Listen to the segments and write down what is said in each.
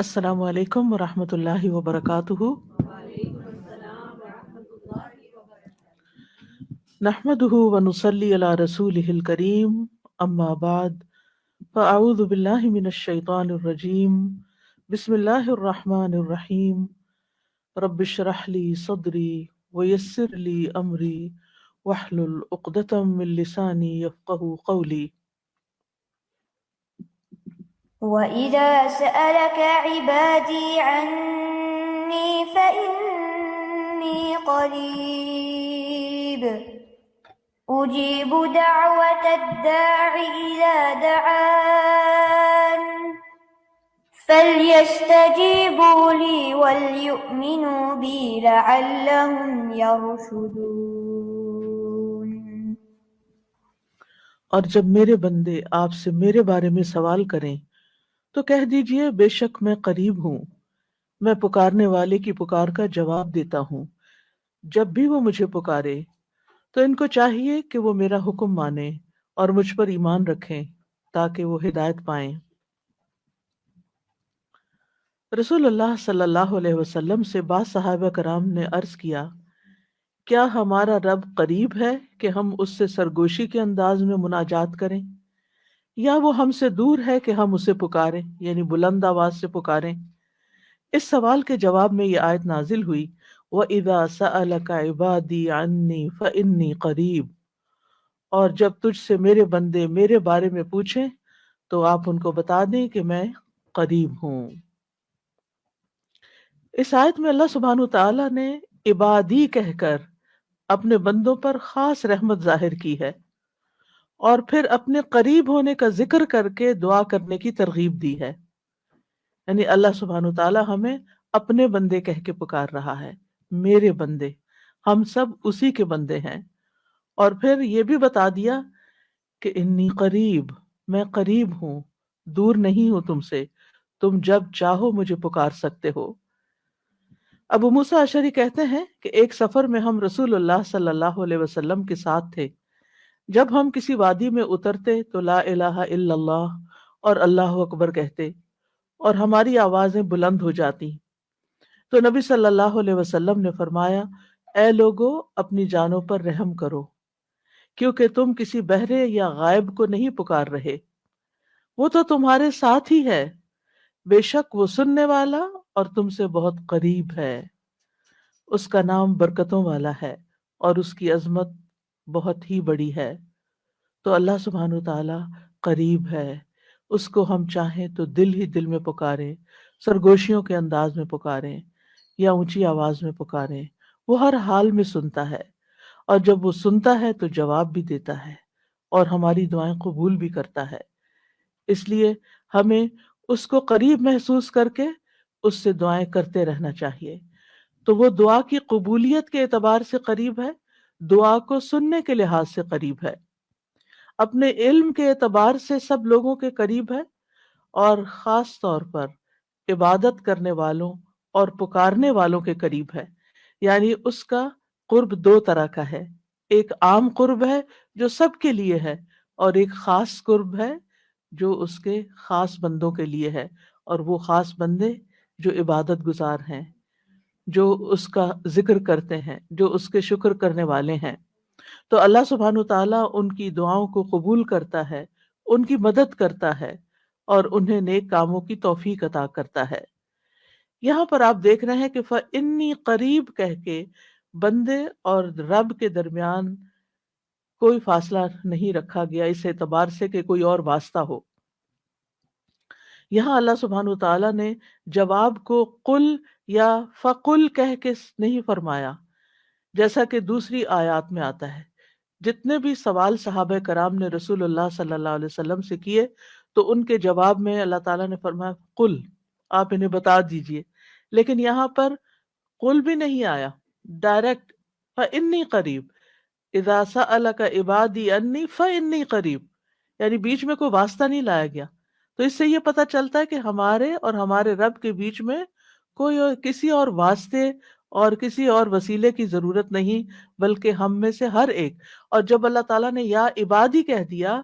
السلام علیکم ورحمۃ اللہ وبرکاتہ۔ نحمده ونصلی علی رسولہ الکریم، اما بعد فاعوذ باللہ من الشیطان الرجیم، بسم اللہ الرحمن الرحیم۔ رب اشرح لی صدری ویسر لی امری واحلل عقدۃ من لسانی یفقہوا قولی۔ وَإِذَا سَأَلَكَ عِبَادِي عَنِّي فَإِنِّي قَرِيبٌ أُجِيبُ دَعْوَةَ الدَّاعِ إِذَا دَعَانِ فَلْيَسْتَجِيبُوا لِي وَلْيُؤْمِنُوا بِي لَعَلَّهُمْ يَرْشُدُونَ۔ اور جب میرے بندے آپ سے میرے بارے میں سوال کریں تو کہہ دیجئے بے شک میں قریب ہوں، میں پکارنے والے کی پکار کا جواب دیتا ہوں۔ جب بھی وہ مجھے پکارے تو ان کو چاہیے کہ وہ میرا حکم مانیں اور مجھ پر ایمان رکھیں تاکہ وہ ہدایت پائیں۔ رسول اللہ صلی اللہ علیہ وسلم سے بعض صحابہ کرام نے عرض کیا، کیا ہمارا رب قریب ہے کہ ہم اس سے سرگوشی کے انداز میں مناجات کریں، یا وہ ہم سے دور ہے کہ ہم اسے پکاریں، یعنی بلند آواز سے پکاریں؟ اس سوال کے جواب میں یہ آیت نازل ہوئی، وَإِذَا سَأَلَكَ عِبَادِي عَنِّي فَإِنِّي قَرِيبٌ، اور جب تجھ سے میرے بندے میرے بارے میں پوچھیں تو آپ ان کو بتا دیں کہ میں قریب ہوں۔ اس آیت میں اللہ سبحانہ تعالیٰ نے عبادی کہہ کر اپنے بندوں پر خاص رحمت ظاہر کی ہے، اور پھر اپنے قریب ہونے کا ذکر کر کے دعا کرنے کی ترغیب دی ہے۔ یعنی اللہ سبحانہ تعالیٰ ہمیں اپنے بندے کہہ کے پکار رہا ہے، میرے بندے، ہم سب اسی کے بندے ہیں۔ اور پھر یہ بھی بتا دیا کہ انی قریب، میں قریب ہوں، دور نہیں ہوں تم سے، تم جب چاہو مجھے پکار سکتے ہو۔ ابو موسیٰ اشعری کہتے ہیں کہ ایک سفر میں ہم رسول اللہ صلی اللہ علیہ وسلم کے ساتھ تھے۔ جب ہم کسی وادی میں اترتے تو لا الہ الا اللہ اور اللہ اکبر کہتے اور ہماری آوازیں بلند ہو جاتی، تو نبی صلی اللہ علیہ وسلم نے فرمایا، اے لوگو اپنی جانوں پر رحم کرو، کیونکہ تم کسی بہرے یا غائب کو نہیں پکار رہے، وہ تو تمہارے ساتھ ہی ہے، بے شک وہ سننے والا اور تم سے بہت قریب ہے، اس کا نام برکتوں والا ہے اور اس کی عظمت بہت ہی بڑی ہے۔ تو اللہ سبحانہ تعالیٰ قریب ہے، اس کو ہم چاہیں تو دل ہی دل میں پکاریں، سرگوشیوں کے انداز میں پکاریں یا اونچی آواز میں پکاریں، وہ ہر حال میں سنتا ہے، اور جب وہ سنتا ہے تو جواب بھی دیتا ہے اور ہماری دعائیں قبول بھی کرتا ہے۔ اس لیے ہمیں اس کو قریب محسوس کر کے اس سے دعائیں کرتے رہنا چاہیے۔ تو وہ دعا کی قبولیت کے اعتبار سے قریب ہے، دعا کو سننے کے لحاظ سے قریب ہے، اپنے علم کے اعتبار سے سب لوگوں کے قریب ہے، اور خاص طور پر عبادت کرنے والوں اور پکارنے والوں کے قریب ہے۔ یعنی اس کا قرب دو طرح کا ہے، ایک عام قرب ہے جو سب کے لیے ہے، اور ایک خاص قرب ہے جو اس کے خاص بندوں کے لیے ہے، اور وہ خاص بندے جو عبادت گزار ہیں، جو اس کا ذکر کرتے ہیں، جو اس کے شکر کرنے والے ہیں۔ تو اللہ سبحانہ تعالیٰ ان کی دعاؤں کو قبول کرتا ہے، ان کی مدد کرتا ہے، اور انہیں نیک کاموں کی توفیق عطا کرتا ہے۔ یہاں پر آپ دیکھ رہے ہیں کہ فَإِنِّي قریب کہہ کے بندے اور رب کے درمیان کوئی فاصلہ نہیں رکھا گیا اس اعتبار سے کہ کوئی اور واسطہ ہو۔ یہاں اللہ سبحانہ تعالیٰ نے جواب کو قل یا فقل کہہ کے نہیں فرمایا، جیسا کہ دوسری آیات میں آتا ہے۔ جتنے بھی سوال صحابہ کرام نے رسول اللہ صلی اللہ علیہ وسلم سے کیے تو ان کے جواب میں اللہ تعالیٰ نے فرمایا قل، آپ انہیں بتا دیجئے، لیکن یہاں پر قل بھی نہیں آیا، ڈائریکٹ فَإِنِّي قریب، اذا سألک عبادی انی فإنی قریب، یعنی بیچ میں کوئی واسطہ نہیں لایا گیا۔ تو اس سے یہ پتہ چلتا ہے کہ ہمارے اور ہمارے رب کے بیچ میں کوئی کسی اور واسطے اور کسی اور وسیلے کی ضرورت نہیں، بلکہ ہم میں سے ہر ایک۔ اور جب اللہ تعالیٰ نے یا عبادی کہہ دیا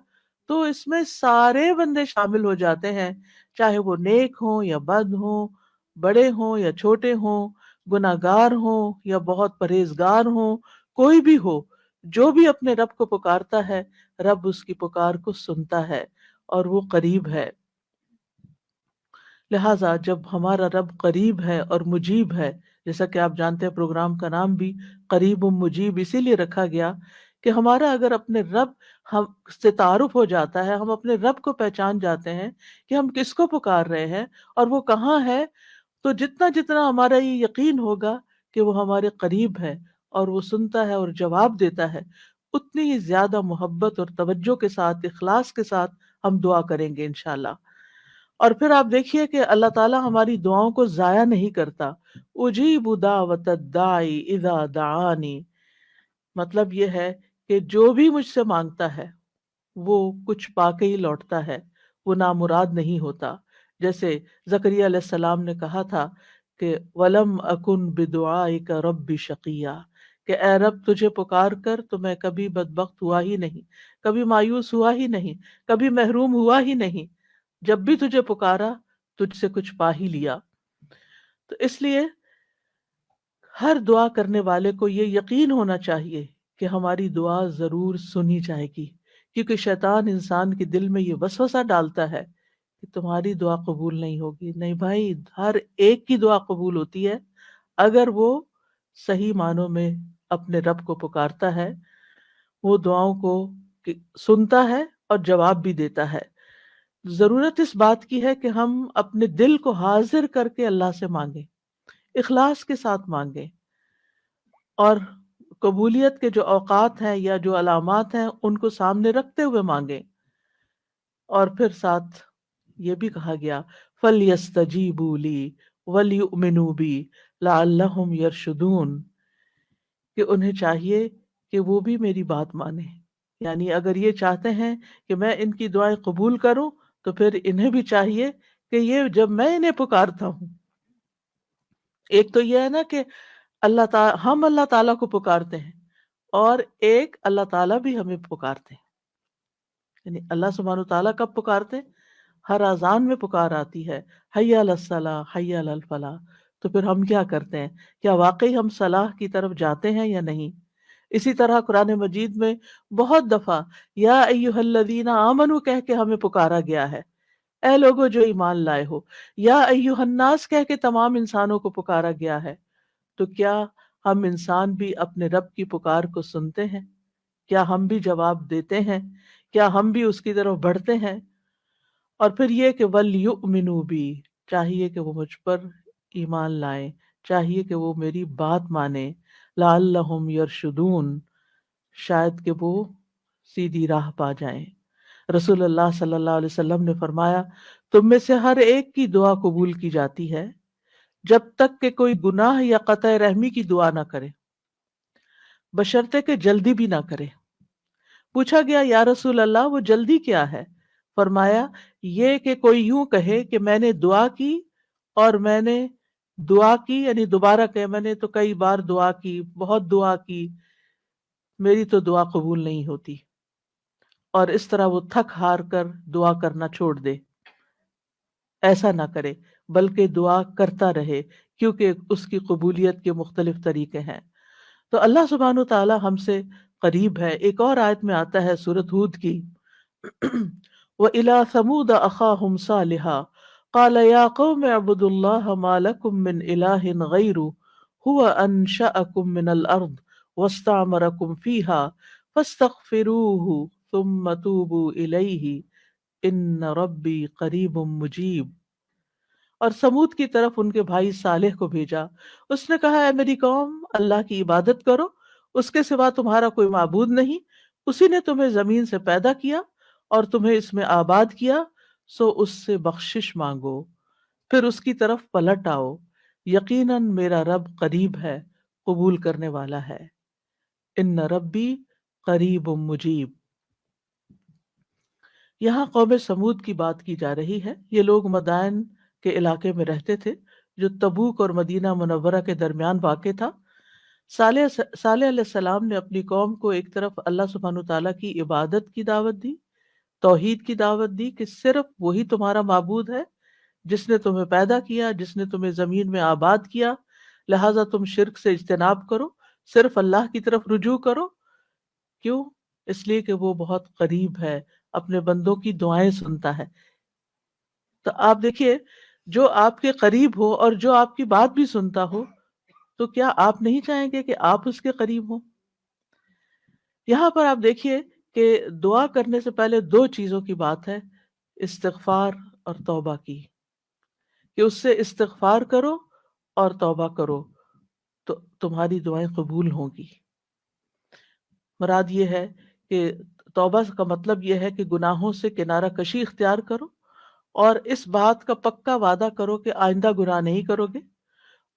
تو اس میں سارے بندے شامل ہو جاتے ہیں، چاہے وہ نیک ہوں یا بد ہوں، بڑے ہوں یا چھوٹے ہوں، گناہگار ہوں یا بہت پرہیزگار ہوں، کوئی بھی ہو، جو بھی اپنے رب کو پکارتا ہے رب اس کی پکار کو سنتا ہے اور وہ قریب ہے۔ لہٰذا جب ہمارا رب قریب ہے اور مجیب ہے، جیسا کہ آپ جانتے ہیں پروگرام کا نام بھی قریب و مجیب اسی لیے رکھا گیا کہ ہمارا اگر اپنے رب ہم سے تعارف ہو جاتا ہے، ہم اپنے رب کو پہچان جاتے ہیں کہ ہم کس کو پکار رہے ہیں اور وہ کہاں ہے، تو جتنا جتنا ہمارا یہ یقین ہوگا کہ وہ ہمارے قریب ہے اور وہ سنتا ہے اور جواب دیتا ہے، اتنی ہی زیادہ محبت اور توجہ کے ساتھ، اخلاص کے ساتھ ہم دعا کریں گے انشاءاللہ۔ اور پھر آپ دیکھیے کہ اللہ تعالیٰ ہماری دعاؤں کو ضائع نہیں کرتا۔ اجیب دعوت الداعی اذا دعانی، مطلب یہ ہے کہ جو بھی مجھ سے مانگتا ہے وہ کچھ پا کے ہی لوٹتا ہے، وہ نامراد نہیں ہوتا۔ جیسے زکریا علیہ السلام نے کہا تھا کہ وَلَمْ أَكُنْ بِدُعَائِكَ رَبِّ شَقِيًّا، کہ اے رب تجھے پکار کر تو میں کبھی بدبخت ہوا ہی نہیں، کبھی مایوس ہوا ہی نہیں، کبھی محروم ہوا ہی نہیں، جب بھی تجھے پکارا تجھ سے کچھ پا ہی لیا۔ تو اس لیے ہر دعا کرنے والے کو یہ یقین ہونا چاہیے کہ ہماری دعا ضرور سنی جائے گی، کیونکہ شیطان انسان کے دل میں یہ وسوسہ ڈالتا ہے کہ تمہاری دعا قبول نہیں ہوگی۔ نہیں بھائی، ہر ایک کی دعا قبول ہوتی ہے اگر وہ صحیح معنوں میں اپنے رب کو پکارتا ہے، وہ دعاؤں کو سنتا ہے اور جواب بھی دیتا ہے۔ ضرورت اس بات کی ہے کہ ہم اپنے دل کو حاضر کر کے اللہ سے مانگیں، اخلاص کے ساتھ مانگیں، اور قبولیت کے جو اوقات ہیں یا جو علامات ہیں ان کو سامنے رکھتے ہوئے مانگیں۔ اور پھر ساتھ یہ بھی کہا گیا فَلْيَسْتَجِيبُوا لِي وَلْيُؤْمِنُوا بِي لَعَلَّهُمْ يَرْشُدُونَ، کہ انہیں چاہیے کہ وہ بھی میری بات مانیں، یعنی اگر یہ چاہتے ہیں کہ میں ان کی دعائیں قبول کروں تو پھر انہیں بھی چاہیے کہ یہ جب میں انہیں پکارتا ہوں، ایک تو یہ ہے نا کہ ہم اللہ تعالیٰ کو پکارتے ہیں، اور ایک اللہ تعالیٰ بھی ہمیں پکارتے ہیں۔ یعنی اللہ سبحانہ تعالیٰ کب پکارتے ہیں؟ ہر اذان میں پکار آتی ہے، حی علی الصلاح حی علی الفلاح۔ تو پھر ہم کیا کرتے ہیں؟ کیا واقعی ہم صلاح کی طرف جاتے ہیں یا نہیں؟ اسی طرح قرآن مجید میں بہت دفعہ یا ایھا الذین آمنوا کہہ کے ہمیں پکارا گیا ہے، اے لوگو جو ایمان لائے ہو، یا ایھا الناس کہہ کے تمام انسانوں کو پکارا گیا ہے۔ تو کیا ہم انسان بھی اپنے رب کی پکار کو سنتے ہیں؟ کیا ہم بھی جواب دیتے ہیں؟ کیا ہم بھی اس کی طرف بڑھتے ہیں؟ اور پھر یہ کہ وَلْيُؤْمِنُوا بِي، چاہیے کہ وہ مجھ پر ایمان لائیں، چاہیے کہ وہ میری بات مانیں، لَعَلَّهُمْ يَرْشُدُونَ، شاید کہ وہ سیدھی راہ پا جائیں۔ رسول اللہ صلی اللہ علیہ وسلم نے فرمایا تم میں سے ہر ایک کی دعا قبول کی جاتی ہے جب تک کہ کوئی گناہ یا قطع رحمی کی دعا نہ کرے، بشرطے کہ جلدی بھی نہ کرے۔ پوچھا گیا یا رسول اللہ وہ جلدی کیا ہے؟ فرمایا یہ کہ کوئی یوں کہے کہ میں نے دعا کی اور میں نے دعا کی، یعنی دوبارہ کہ میں نے تو کئی بار دعا کی، بہت دعا کی، میری تو دعا قبول نہیں ہوتی، اور اس طرح وہ تھک ہار کر دعا کرنا چھوڑ دے۔ ایسا نہ کرے بلکہ دعا کرتا رہے، کیونکہ اس کی قبولیت کے مختلف طریقے ہیں۔ تو اللہ سبحانہ تعالی ہم سے قریب ہے۔ ایک اور آیت میں آتا ہے سورۃ ہود کی وَإِلَىٰ ثَمُودَ أَخَاهُمْ صَالِحًا قَالَ يَا قَوْمِ اعْبُدُوا اللَّهَ مَا لَكُم مِّنْ إِلَٰهٍ غَيْرُهُ هُوَ أَنشَأَكُم مِّنَ الْأَرْضِ وَاسْتَعْمَرَكُمْ فِيهَا فَاسْتَغْفِرُوهُ ثُمَّ تُوبُوا إِلَيْهِ إِنَّ رَبِّي قَرِيبٌ مُّجِيبٌ۔ اور سمود کی طرف ان کے بھائی صالح کو بھیجا، اس نے کہا اے میری قوم، اللہ کی عبادت کرو، اس کے سوا تمہارا کوئی معبود نہیں، اسی نے تمہیں زمین سے پیدا کیا اور تمہیں اس میں آباد کیا، سو اس سے بخشش مانگو، پھر اس کی طرف پلٹ آؤ، یقیناً میرا رب قریب ہے، قبول کرنے والا ہے۔ ان ربی قریب مجیب۔ یہاں قوم سمود کی بات کی جا رہی ہے۔ یہ لوگ مدائن کے علاقے میں رہتے تھے جو تبوک اور مدینہ منورہ کے درمیان واقع تھا۔ صالح علیہ السلام نے اپنی قوم کو ایک طرف اللہ سبحانہ تعالیٰ کی عبادت کی دعوت دی، توحید کی دعوت دی کہ صرف وہی تمہارا معبود ہے جس نے تمہیں پیدا کیا، جس نے تمہیں زمین میں آباد کیا، لہٰذا تم شرک سے اجتناب کرو، صرف اللہ کی طرف رجوع کرو۔ کیوں؟ اس لیے کہ وہ بہت قریب ہے، اپنے بندوں کی دعائیں سنتا ہے۔ تو آپ دیکھیے، جو آپ کے قریب ہو اور جو آپ کی بات بھی سنتا ہو، تو کیا آپ نہیں چاہیں گے کہ آپ اس کے قریب ہوں؟ یہاں پر آپ دیکھیے کہ دعا کرنے سے پہلے دو چیزوں کی بات ہے، استغفار اور توبہ کی، کہ اس سے استغفار کرو اور توبہ کرو تو تمہاری دعائیں قبول ہوں گی۔ مراد یہ ہے کہ توبہ کا مطلب یہ ہے کہ گناہوں سے کنارہ کشی اختیار کرو اور اس بات کا پکا وعدہ کرو کہ آئندہ گناہ نہیں کرو گے۔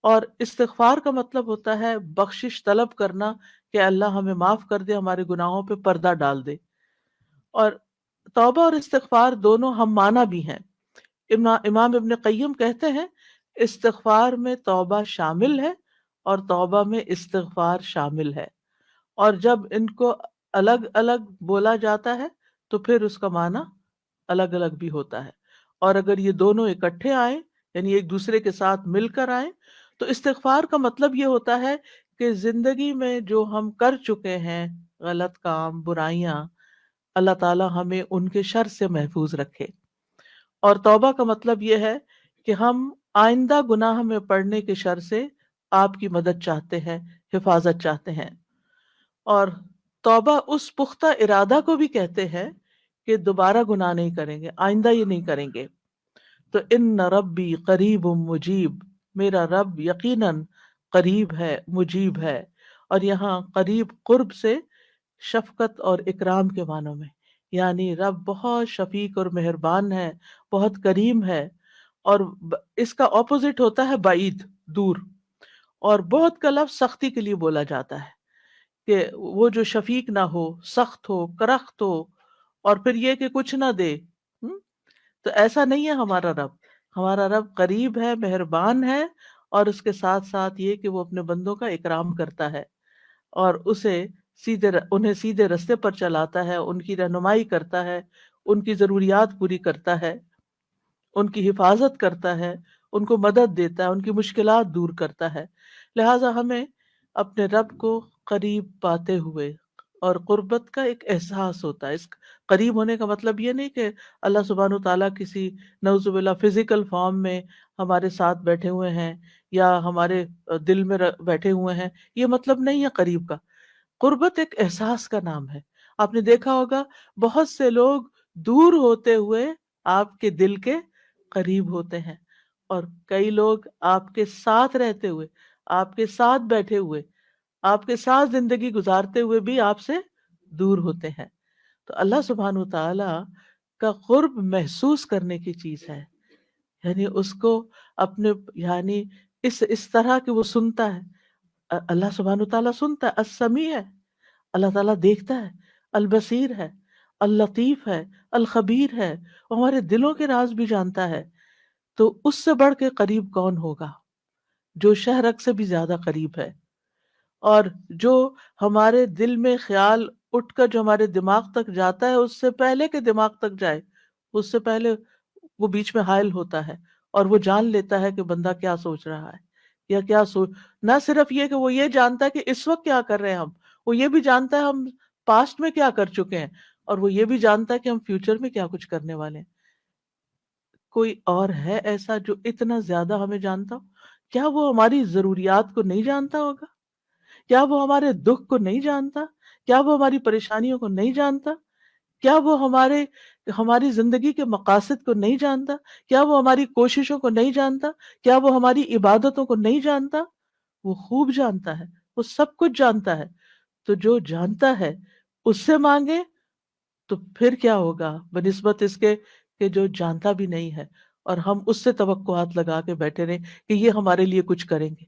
اور استغفار کا مطلب ہوتا ہے بخشش طلب کرنا، کہ اللہ ہمیں معاف کر دے، ہمارے گناہوں پہ پردہ ڈال دے۔ اور توبہ اور استغفار دونوں ہم معنی بھی ہیں۔ امام ابن قیم کہتے ہیں استغفار میں توبہ شامل ہے اور توبہ میں استغفار شامل ہے، اور جب ان کو الگ الگ بولا جاتا ہے تو پھر اس کا معنی الگ الگ بھی ہوتا ہے۔ اور اگر یہ دونوں اکٹھے آئیں، یعنی ایک دوسرے کے ساتھ مل کر آئیں، تو استغفار کا مطلب یہ ہوتا ہے کہ زندگی میں جو ہم کر چکے ہیں غلط کام، برائیاں، اللہ تعالی ہمیں ان کے شر سے محفوظ رکھے۔ اور توبہ کا مطلب یہ ہے کہ ہم آئندہ گناہ میں پڑنے کے شر سے آپ کی مدد چاہتے ہیں، حفاظت چاہتے ہیں۔ اور توبہ اس پختہ ارادہ کو بھی کہتے ہیں کہ دوبارہ گناہ نہیں کریں گے، آئندہ یہ نہیں کریں گے۔ تو ان ربی قریب مجیب، میرا رب یقیناً قریب ہے، مجیب ہے۔ اور یہاں قریب قرب سے شفقت اور اکرام کے معنوں میں، یعنی رب بہت شفیق اور مہربان ہے، بہت کریم ہے۔ اور اس کا اپوزٹ ہوتا ہے بعید، دور۔ اور بہت کا لفظ سختی کے لیے بولا جاتا ہے کہ وہ جو شفیق نہ ہو، سخت ہو، کرخت ہو، اور پھر یہ کہ کچھ نہ دے۔ ہم؟ تو ایسا نہیں ہے ہمارا رب۔ ہمارا رب قریب ہے، مہربان ہے، اور اس کے ساتھ ساتھ یہ کہ وہ اپنے بندوں کا اکرام کرتا ہے اور انہیں سیدھے رستے پر چلاتا ہے، ان کی رہنمائی کرتا ہے، ان کی ضروریات پوری کرتا ہے، ان کی حفاظت کرتا ہے، ان کو مدد دیتا ہے، ان کی مشکلات دور کرتا ہے۔ لہٰذا ہمیں اپنے رب کو قریب پاتے ہوئے، اور قربت کا ایک احساس ہوتا ہے۔ اس قریب ہونے کا مطلب یہ نہیں کہ اللہ سبحانہ تعالیٰ کسی نعوذ باللہ فزیکل فارم میں ہمارے ساتھ بیٹھے ہوئے ہیں یا ہمارے دل میں بیٹھے ہوئے ہیں، یہ مطلب نہیں ہے قریب کا۔ قربت ایک احساس کا نام ہے۔ آپ نے دیکھا ہوگا بہت سے لوگ دور ہوتے ہوئے آپ کے دل کے قریب ہوتے ہیں، اور کئی لوگ آپ کے ساتھ رہتے ہوئے، آپ کے ساتھ بیٹھے ہوئے، آپ کے ساتھ زندگی گزارتے ہوئے بھی آپ سے دور ہوتے ہیں۔ تو اللہ سبحانہ تعالی کا قرب محسوس کرنے کی چیز ہے، یعنی اس کو اپنے، یعنی اس طرح کہ وہ سنتا ہے۔ اللہ سبحانہ تعالیٰ سنتا ہے، السمیع ہے، اللہ تعالیٰ دیکھتا ہے، البصیر ہے، اللطیف ہے، الخبیر ہے، وہ ہمارے دلوں کے راز بھی جانتا ہے۔ تو اس سے بڑھ کے قریب کون ہوگا، جو شہرک سے بھی زیادہ قریب ہے، اور جو ہمارے دل میں خیال اٹھ کر جو ہمارے دماغ تک جاتا ہے، اس سے پہلے کہ دماغ تک جائے، اس سے پہلے وہ بیچ میں حائل ہوتا ہے، اور وہ جان لیتا ہے کہ بندہ کیا سوچ رہا ہے یا کیا نہ صرف یہ کہ وہ یہ جانتا ہے کہ اس وقت کیا کر رہے ہیں ہم، وہ یہ بھی جانتا ہے ہم پاسٹ میں کیا کر چکے ہیں، اور وہ یہ بھی جانتا ہے کہ ہم فیوچر میں کیا کچھ کرنے والے ہیں۔ کوئی اور ہے ایسا جو اتنا زیادہ ہمیں جانتا ہو؟ کیا وہ ہماری ضروریات کو نہیں جانتا ہوگا؟ کیا وہ ہمارے دکھ کو نہیں جانتا؟ کیا وہ ہماری پریشانیوں کو نہیں جانتا؟ کیا وہ ہماری زندگی کے مقاصد کو نہیں جانتا؟ کیا وہ ہماری کوششوں کو نہیں جانتا؟ کیا وہ ہماری عبادتوں کو نہیں جانتا؟ وہ خوب جانتا ہے، وہ سب کچھ جانتا ہے۔ تو جو جانتا ہے اس سے مانگے تو پھر کیا ہوگا بنسبت اس کے کہ جو جانتا بھی نہیں ہے، اور ہم اس سے توقعات لگا کے بیٹھے رہیں کہ یہ ہمارے لیے کچھ کریں گے۔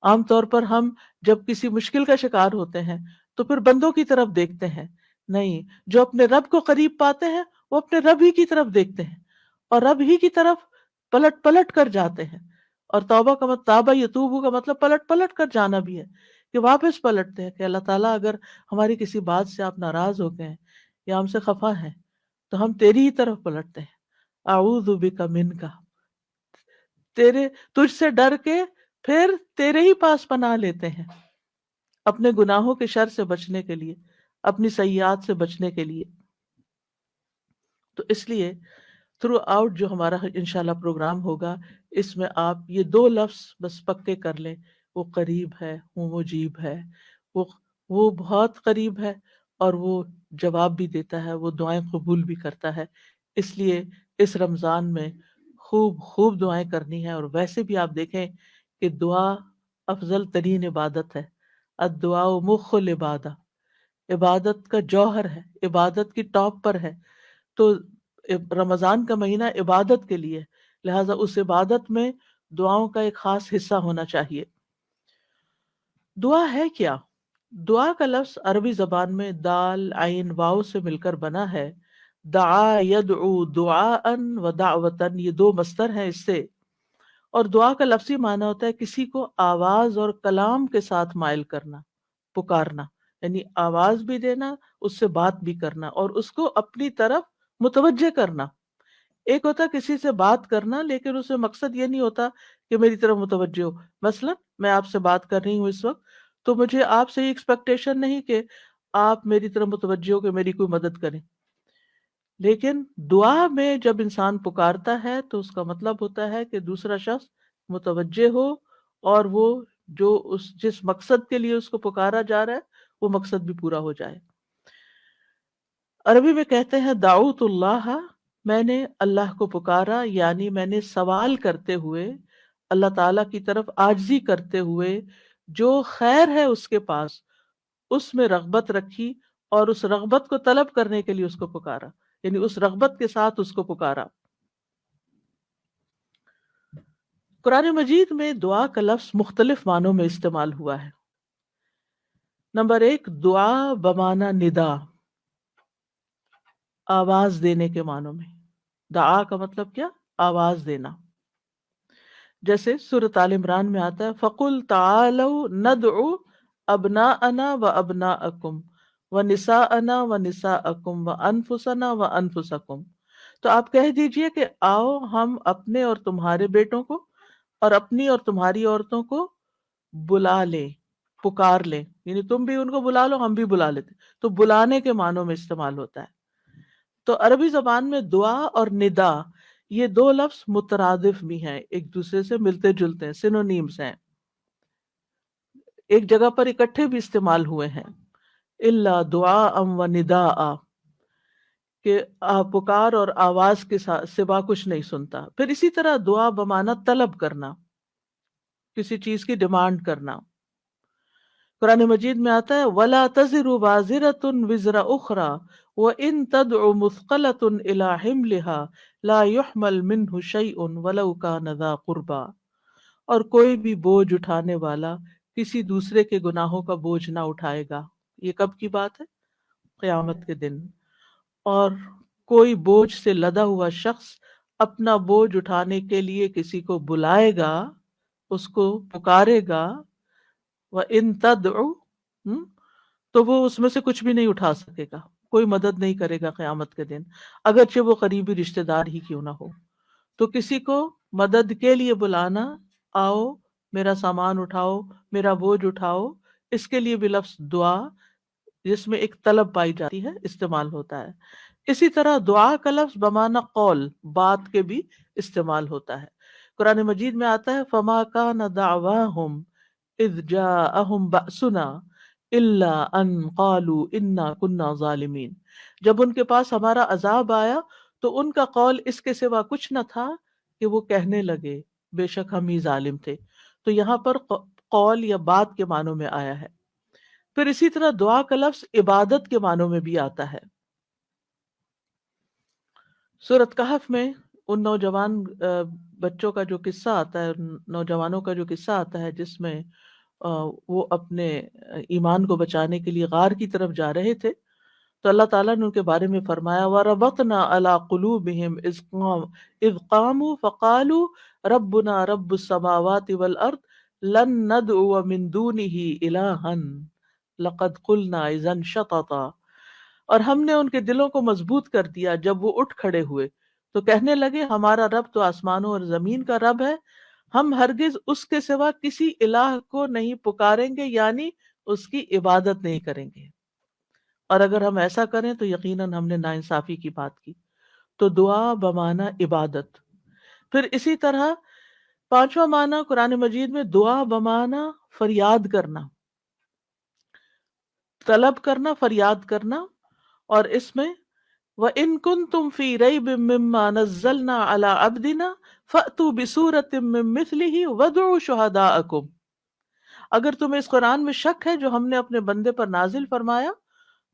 عام طور پر ہم جب کسی مشکل کا شکار ہوتے ہیں تو پھر بندوں کی طرف دیکھتے ہیں، نہیں، جو اپنے رب کو قریب پاتے ہیں وہ اپنے رب ہی کی طرف دیکھتے ہیں اور رب ہی کی طرف پلٹ پلٹ کر جاتے ہیں۔ اور توبہ کا مطلب، تابہ یتوبو کا مطلب پلٹ پلٹ کر جانا بھی ہے، کہ واپس پلٹتے ہیں کہ اللہ تعالیٰ اگر ہماری کسی بات سے آپ ناراض ہو گئے ہیں یا ہم سے خفا ہیں تو ہم تیری ہی طرف پلٹتے ہیں. اعوذ بک منک، تیرے تجھ سے ڈر کے پھر تیرے ہی پاس پناہ لیتے ہیں، اپنے گناہوں کے شر سے بچنے کے لیے، اپنی سیئات سے بچنے کے لیے. تو اس لیے تھرو آؤٹ جو ہمارا انشاءاللہ پروگرام ہوگا، اس میں آپ یہ دو لفظ بس پکے کر لیں، وہ قریب ہے، وہ مجیب ہے، وہ وہ بہت قریب ہے، اور وہ جواب بھی دیتا ہے، وہ دعائیں قبول بھی کرتا ہے. اس لیے اس رمضان میں خوب خوب دعائیں کرنی ہے. اور ویسے بھی آپ دیکھیں کہ دعا افضل ترین عبادت ہے. الدعاء مخ العبادہ، عبادت کا جوہر ہے، عبادت کی ٹاپ پر ہے. تو رمضان کا مہینہ عبادت کے لیے، لہٰذا اس عبادت میں دعاؤں کا ایک خاص حصہ ہونا چاہیے. دعا ہے کیا؟ دعا کا لفظ عربی زبان میں دال عین واو سے مل کر بنا ہے. دعا یدعو دعاء و دعوتن، یہ دو مصدر ہیں اس سے. اور دعا کا لفظی معنی ہوتا ہے کسی کو آواز اور کلام کے ساتھ مائل کرنا، پکارنا، یعنی آواز بھی دینا، اس سے بات بھی کرنا، اور اس کو اپنی طرف متوجہ کرنا. ایک ہوتا کسی سے بات کرنا، لیکن اس میں مقصد یہ نہیں ہوتا کہ میری طرف متوجہ ہو. مثلا میں آپ سے بات کر رہی ہوں اس وقت، تو مجھے آپ سے یہ ایکسپیکٹیشن نہیں کہ آپ میری طرف متوجہ ہو کہ میری کوئی مدد کریں. لیکن دعا میں جب انسان پکارتا ہے تو اس کا مطلب ہوتا ہے کہ دوسرا شخص متوجہ ہو، اور وہ جو جس مقصد کے لیے اس کو پکارا جا رہا ہے وہ مقصد بھی پورا ہو جائے. عربی میں کہتے ہیں دعوت اللہ، میں نے اللہ کو پکارا، یعنی میں نے سوال کرتے ہوئے، اللہ تعالیٰ کی طرف عاجزی کرتے ہوئے، جو خیر ہے اس کے پاس اس میں رغبت رکھی، اور اس رغبت کو طلب کرنے کے لیے اس کو پکارا، یعنی اس رغبت کے ساتھ اس کو پکارا. قرآن مجید میں دعا کا لفظ مختلف معنوں میں استعمال ہوا ہے. نمبر 1، دعا بمعنی ندا، آواز دینے کے معنوں میں. دعا کا مطلب کیا؟ آواز دینا. جیسے سورۃ آل عمران میں آتا ہے فَقُلْ تَعَالَوْا نَدْعُ أَبْنَاءَنَا وَأَبْنَاءَكُمْ وَنِسَاءَنَا وَنِسَاءَكُمْ وَأَنفُسَنَا وَأَنفُسَكُمْ. تو آپ کہہ دیجئے کہ آؤ ہم اپنے اور تمہارے بیٹوں کو اور اپنی اور تمہاری عورتوں کو بلا لیں، پکار لیں، یعنی تم بھی ان کو بلا لو، ہم بھی بلا لیتے. تو بلانے کے معنوں میں استعمال ہوتا ہے. تو عربی زبان میں دعا اور ندا یہ دو لفظ مترادف بھی ہیں، ایک دوسرے سے ملتے جلتے ہیں، سینونیمز ہیں، ایک جگہ پر اکٹھے بھی استعمال ہوئے ہیں. الا دعاء و نداء، کہ پکار اور آواز کے سوا کچھ نہیں سنتا. پھر اسی طرح دعا بمعنی طلب کرنا، کسی چیز کی ڈیمانڈ کرنا. قرآن مجید میں آتا ہے وَلَا تَزِرُ وَازِرَةٌ وِزْرَ أُخْرَى وَإِن تَدْعُ مُثْقَلَةٌ إِلَىٰ حِمْلِهَا لَا يُحْمَلْ مِنْهُ شَيْءٌ وَلَوْ كَانَ ذَا قُرْبَىٰ. اور کوئی بھی بوجھ اٹھانے والا کسی دوسرے کے گناہوں کا بوجھ نہ اٹھائے گا. یہ کب کی بات ہے؟ قیامت کے دن. اور کوئی بوجھ سے لدا ہوا شخص اپنا بوجھ اٹھانے کے لیے کسی کو بلائے گا، اس کو پکارے گا، وَإِن تَدْعُ، تو وہ اس میں سے کچھ بھی نہیں اٹھا سکے گا، کوئی مدد نہیں کرے گا قیامت کے دن، اگرچہ وہ قریبی رشتہ دار ہی کیوں نہ ہو. تو کسی کو مدد کے لیے بلانا، آؤ میرا سامان اٹھاؤ، میرا بوجھ اٹھاؤ، اس کے لیے بھی لفظ دعا جس میں ایک طلب پائی جاتی ہے استعمال ہوتا ہے. اسی طرح دعا کا لفظ بمعنی قول، بات کے بھی استعمال ہوتا ہے. قرآن مجید میں آتا ہے فَمَا كَانَ دَعْوَاهُمْ اذ جاءهم بأسنا الا ان قالوا انا كنا ظالمین. جب ان کے پاس ہمارا عذاب آیا تو ان کا قول اس کے سوا کچھ نہ تھا کہ وہ کہنے لگے بے شک ہم ہی ظالم تھے. تو یہاں پر قول یا بات کے معنوں میں آیا ہے. پھر اسی طرح دعا کا لفظ عبادت کے معنوں میں بھی آتا ہے. سورۃ کہف میں ان نوجوان بچوں کا جو قصہ آتا ہے، نوجوانوں کا جو قصہ آتا ہے جس میں وہ اپنے ایمان کو بچانے کے لیے غار کی طرف جا رہے تھے، تو اللہ تعالیٰ نے ان کے بارے میں فرمایا وَرَبَطْنَا عَلَىٰ قُلُوبِهِمْ إِذْ قَامُوا فَقَالُوا رَبُّنَا رَبُّ السَّمَاوَاتِ وَالْأَرْضِ لَن نَّدْعُوَ مِن دُونِهِ إِلَٰهًا لَقَدْ قُلْنَا إِذًا شَطَطًا. اور ہم نے ان کے دلوں کو مضبوط کر دیا جب وہ اٹھ کھڑے ہوئے تو کہنے لگے ہمارا رب تو آسمانوں اور زمین کا رب ہے، ہم ہرگز اس کے سوا کسی الہ کو نہیں پکاریں گے، یعنی اس کی عبادت نہیں کریں گے، اور اگر ہم ایسا کریں تو یقیناً ہم نے ناانصافی کی بات کی۔ تو دعا بمانا عبادت۔ پھر اسی طرح پانچواں معنی قرآن مجید میں دعا بمانا فریاد کرنا، طلب کرنا، فریاد کرنا، اور اس میں وَإِن كُنتُمْ فِي رَيْبٍ مِّمَّا نَزَّلْنَا عَلَىٰ عَبْدِنَا فَأْتُوا بِسُورَةٍ مِّن مِّثْلِهِ وَادْعُوا شُهَدَاءَكُمْ۔ اگر تمہیں اس قرآن میں شک ہے جو ہم نے اپنے بندے پر نازل فرمایا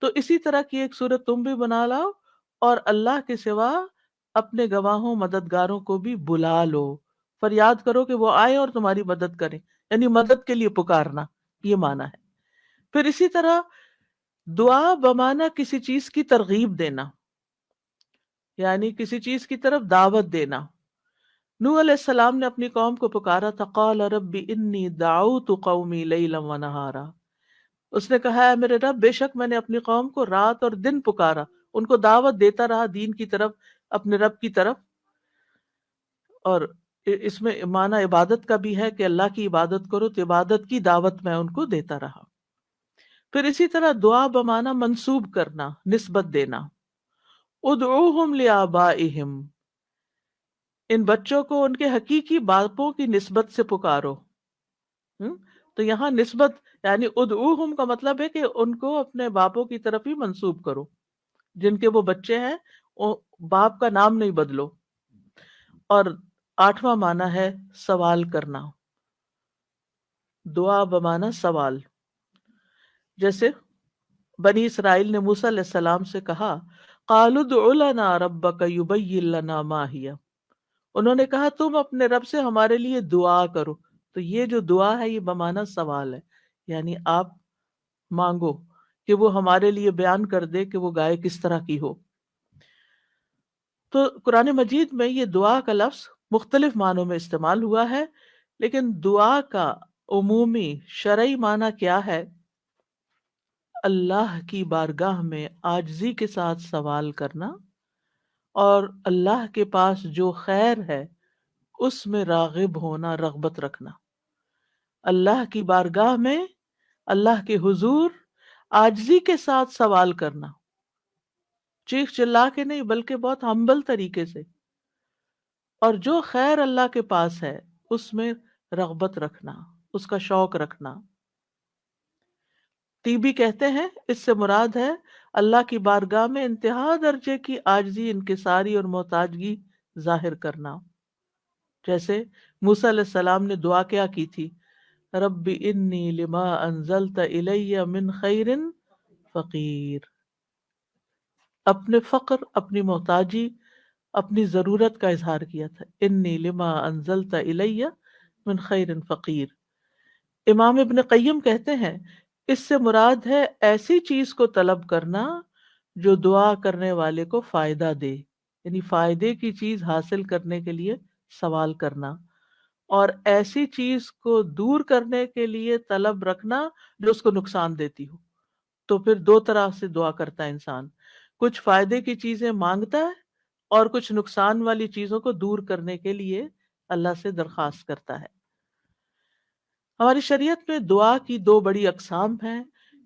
تو اسی طرح کی ایک صورت تم بھی بنا لاؤ اور اللہ کے سوا اپنے گواہوں مددگاروں کو بھی بلا لو، فریاد کرو کہ وہ آئے اور تمہاری مدد کریں، یعنی مدد کے لیے پکارنا، یہ معنی ہے۔ پھر اسی طرح دعا بمانا کسی چیز کی ترغیب دینا، یعنی کسی چیز کی طرف دعوت دینا۔ نوح علیہ السلام نے اپنی قوم کو پکارا تھا، قال رب انی دعوت قومی لیلا ونہارا، اس نے کہا ہے میرے رب بے شک میں نے اپنی قوم کو رات اور دن پکارا، ان کو دعوت دیتا رہا دین کی طرف، اپنے رب کی طرف۔ اور اس میں معنی عبادت کا بھی ہے کہ اللہ کی عبادت کرو، تو عبادت کی دعوت میں ان کو دیتا رہا۔ پھر اسی طرح دعا بمانا منسوب کرنا، نسبت دینا، ادعوہم لآبائہم، ان بچوں کو ان کے حقیقی باپوں کی نسبت سے پکارو۔ تو یہاں نسبت یعنی ادعوہم کا مطلب ہے کہ ان کو اپنے باپوں کی طرف ہی منسوب کرو، جن کے وہ بچے ہیں باپ کا نام نہیں بدلو۔ اور آٹھواں معنی ہے سوال کرنا، دعا بمانا سوال۔ جیسے بنی اسرائیل نے موسیٰ علیہ السلام سے کہا قالوا ادع لنا ربک یبین لنا ما ہی، انہوں نے کہا تم اپنے رب سے ہمارے لیے دعا کرو۔ تو یہ جو دعا ہے یہ بمانا سوال ہے، یعنی آپ مانگو کہ وہ ہمارے لیے بیان کر دے کہ وہ گائے کس طرح کی ہو۔ تو قرآن مجید میں یہ دعا کا لفظ مختلف معنوں میں استعمال ہوا ہے، لیکن دعا کا عمومی شرعی معنی کیا ہے؟ اللہ کی بارگاہ میں عاجزی کے ساتھ سوال کرنا اور اللہ کے پاس جو خیر ہے اس میں راغب ہونا، رغبت رکھنا۔ اللہ کی بارگاہ میں، اللہ کے حضور عاجزی کے ساتھ سوال کرنا، چیخ چلا کے نہیں بلکہ بہت ہمبل طریقے سے، اور جو خیر اللہ کے پاس ہے اس میں رغبت رکھنا، اس کا شوق رکھنا۔ طیبی کہتے ہیں اس سے مراد ہے اللہ کی بارگاہ میں انتہا درجے کی عاجزی، انکساری اور محتاجگی ظاہر کرنا۔ جیسے موسیٰ علیہ السلام نے دعا کیا کی تھی، رب انی لما انزلت الی من خیر فقیر، اپنے فقر، اپنی محتاجی، اپنی ضرورت کا اظہار کیا تھا، انی لما انزلت الی من خیر فقیر۔ امام ابن قیم کہتے ہیں اس سے مراد ہے ایسی چیز کو طلب کرنا جو دعا کرنے والے کو فائدہ دے، یعنی فائدے کی چیز حاصل کرنے کے لیے سوال کرنا، اور ایسی چیز کو دور کرنے کے لیے طلب رکھنا جو اس کو نقصان دیتی ہو۔ تو پھر دو طرح سے دعا کرتا ہے انسان، کچھ فائدے کی چیزیں مانگتا ہے اور کچھ نقصان والی چیزوں کو دور کرنے کے لیے اللہ سے درخواست کرتا ہے۔ ہماری شریعت میں دعا کی دو بڑی اقسام ہیں،